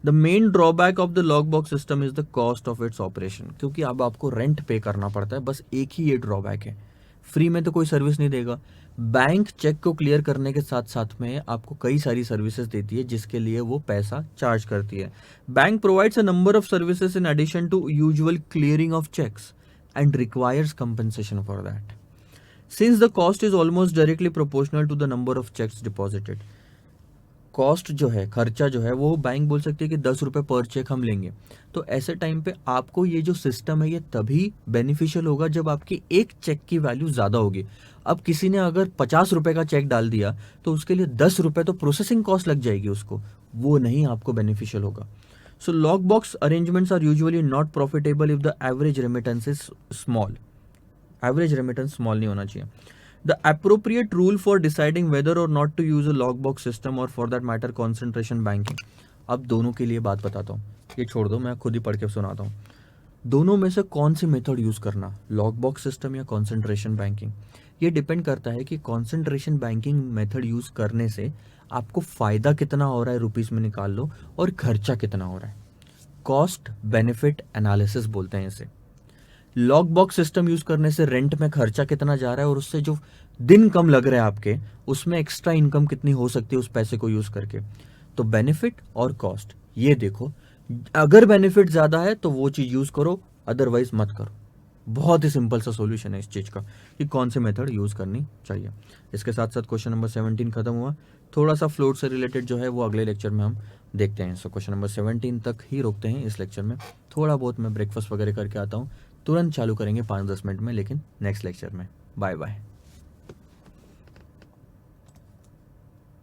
The main drawback of the logbox system is the cost of its operation, क्योंकि अब आपको rent पे करना पड़ता है, बस एक ही ये ड्रॉबैक है। फ्री में तो कोई सर्विस नहीं देगा। बैंक चेक को क्लियर करने के साथ साथ में आपको कई सारी सर्विसेज देती है जिसके लिए वो पैसा चार्ज करती है। Bank provides a number of services in addition to usual clearing of cheques and requires compensation for that, since the cost is almost directly proportional to the number of cheques deposited. Cost जो है, खर्चा जो है, वो bank बोल सकती है कि 10 रुपये पर चेक हम लेंगे। तो ऐसे टाइम पे आपको ये जो सिस्टम है ये तभी बेनिफिशियल होगा जब आपकी एक चेक की वैल्यू ज़्यादा होगी। अब किसी ने अगर 50 रुपये का चेक डाल दिया तो उसके लिए 10 रुपये तो प्रोसेसिंग कॉस्ट लग जाएगी उसको, वो नहीं आपको बेनिफिशियल होगा। So lock box arrangements are usually not profitable if the average remittance is small. Average remittance small नहीं होना चाहिए। The appropriate rule for deciding whether or not to use a logbox system or for that matter concentration banking। अब दोनों के लिए बात बताता हूँ, ये छोड़ दो, मैं खुद ही पढ़ के सुनाता हूँ। दोनों में से कौन सी मेथड यूज़ करना, लॉगबॉक्स सिस्टम या कॉन्सेंट्रेशन बैंकिंग, ये डिपेंड करता है कि कॉन्सेंट्रेशन बैंकिंग मेथड यूज़ करने से आपको फ़ायदा कितना हो रहा है, रुपीज़ में निकाल लो, और खर्चा कितना हो रहा है। कॉस्ट बेनिफिट एनालिसिस बोलते हैं इसे। लॉक बॉक्स सिस्टम यूज करने से रेंट में खर्चा कितना जा रहा है और उससे जो दिन कम लग रहे हैं आपके, उसमें एक्स्ट्रा इनकम कितनी हो सकती है उस पैसे को यूज करके। तो बेनिफिट और कॉस्ट ये देखो, अगर बेनिफिट ज्यादा है तो वो चीज यूज करो, अदरवाइज मत करो। बहुत ही सिंपल सा सॉल्यूशन है इस चीज का कि कौन सी मेथड यूज करनी चाहिए। इसके साथ साथ क्वेश्चन नंबर 17 खत्म हुआ। थोड़ा सा फ्लोट से रिलेटेड जो है वो अगले लेक्चर में हम देखते हैं। सो क्वेश्चन नंबर 17 तक ही रोकते हैं इस लेक्चर में। थोड़ा बहुत मैं ब्रेकफास्ट वगैरह करके आता हूँ, तुरंत चालू करेंगे 5-10 मिनट में, लेकिन नेक्स्ट लेक्चर में। Bye bye.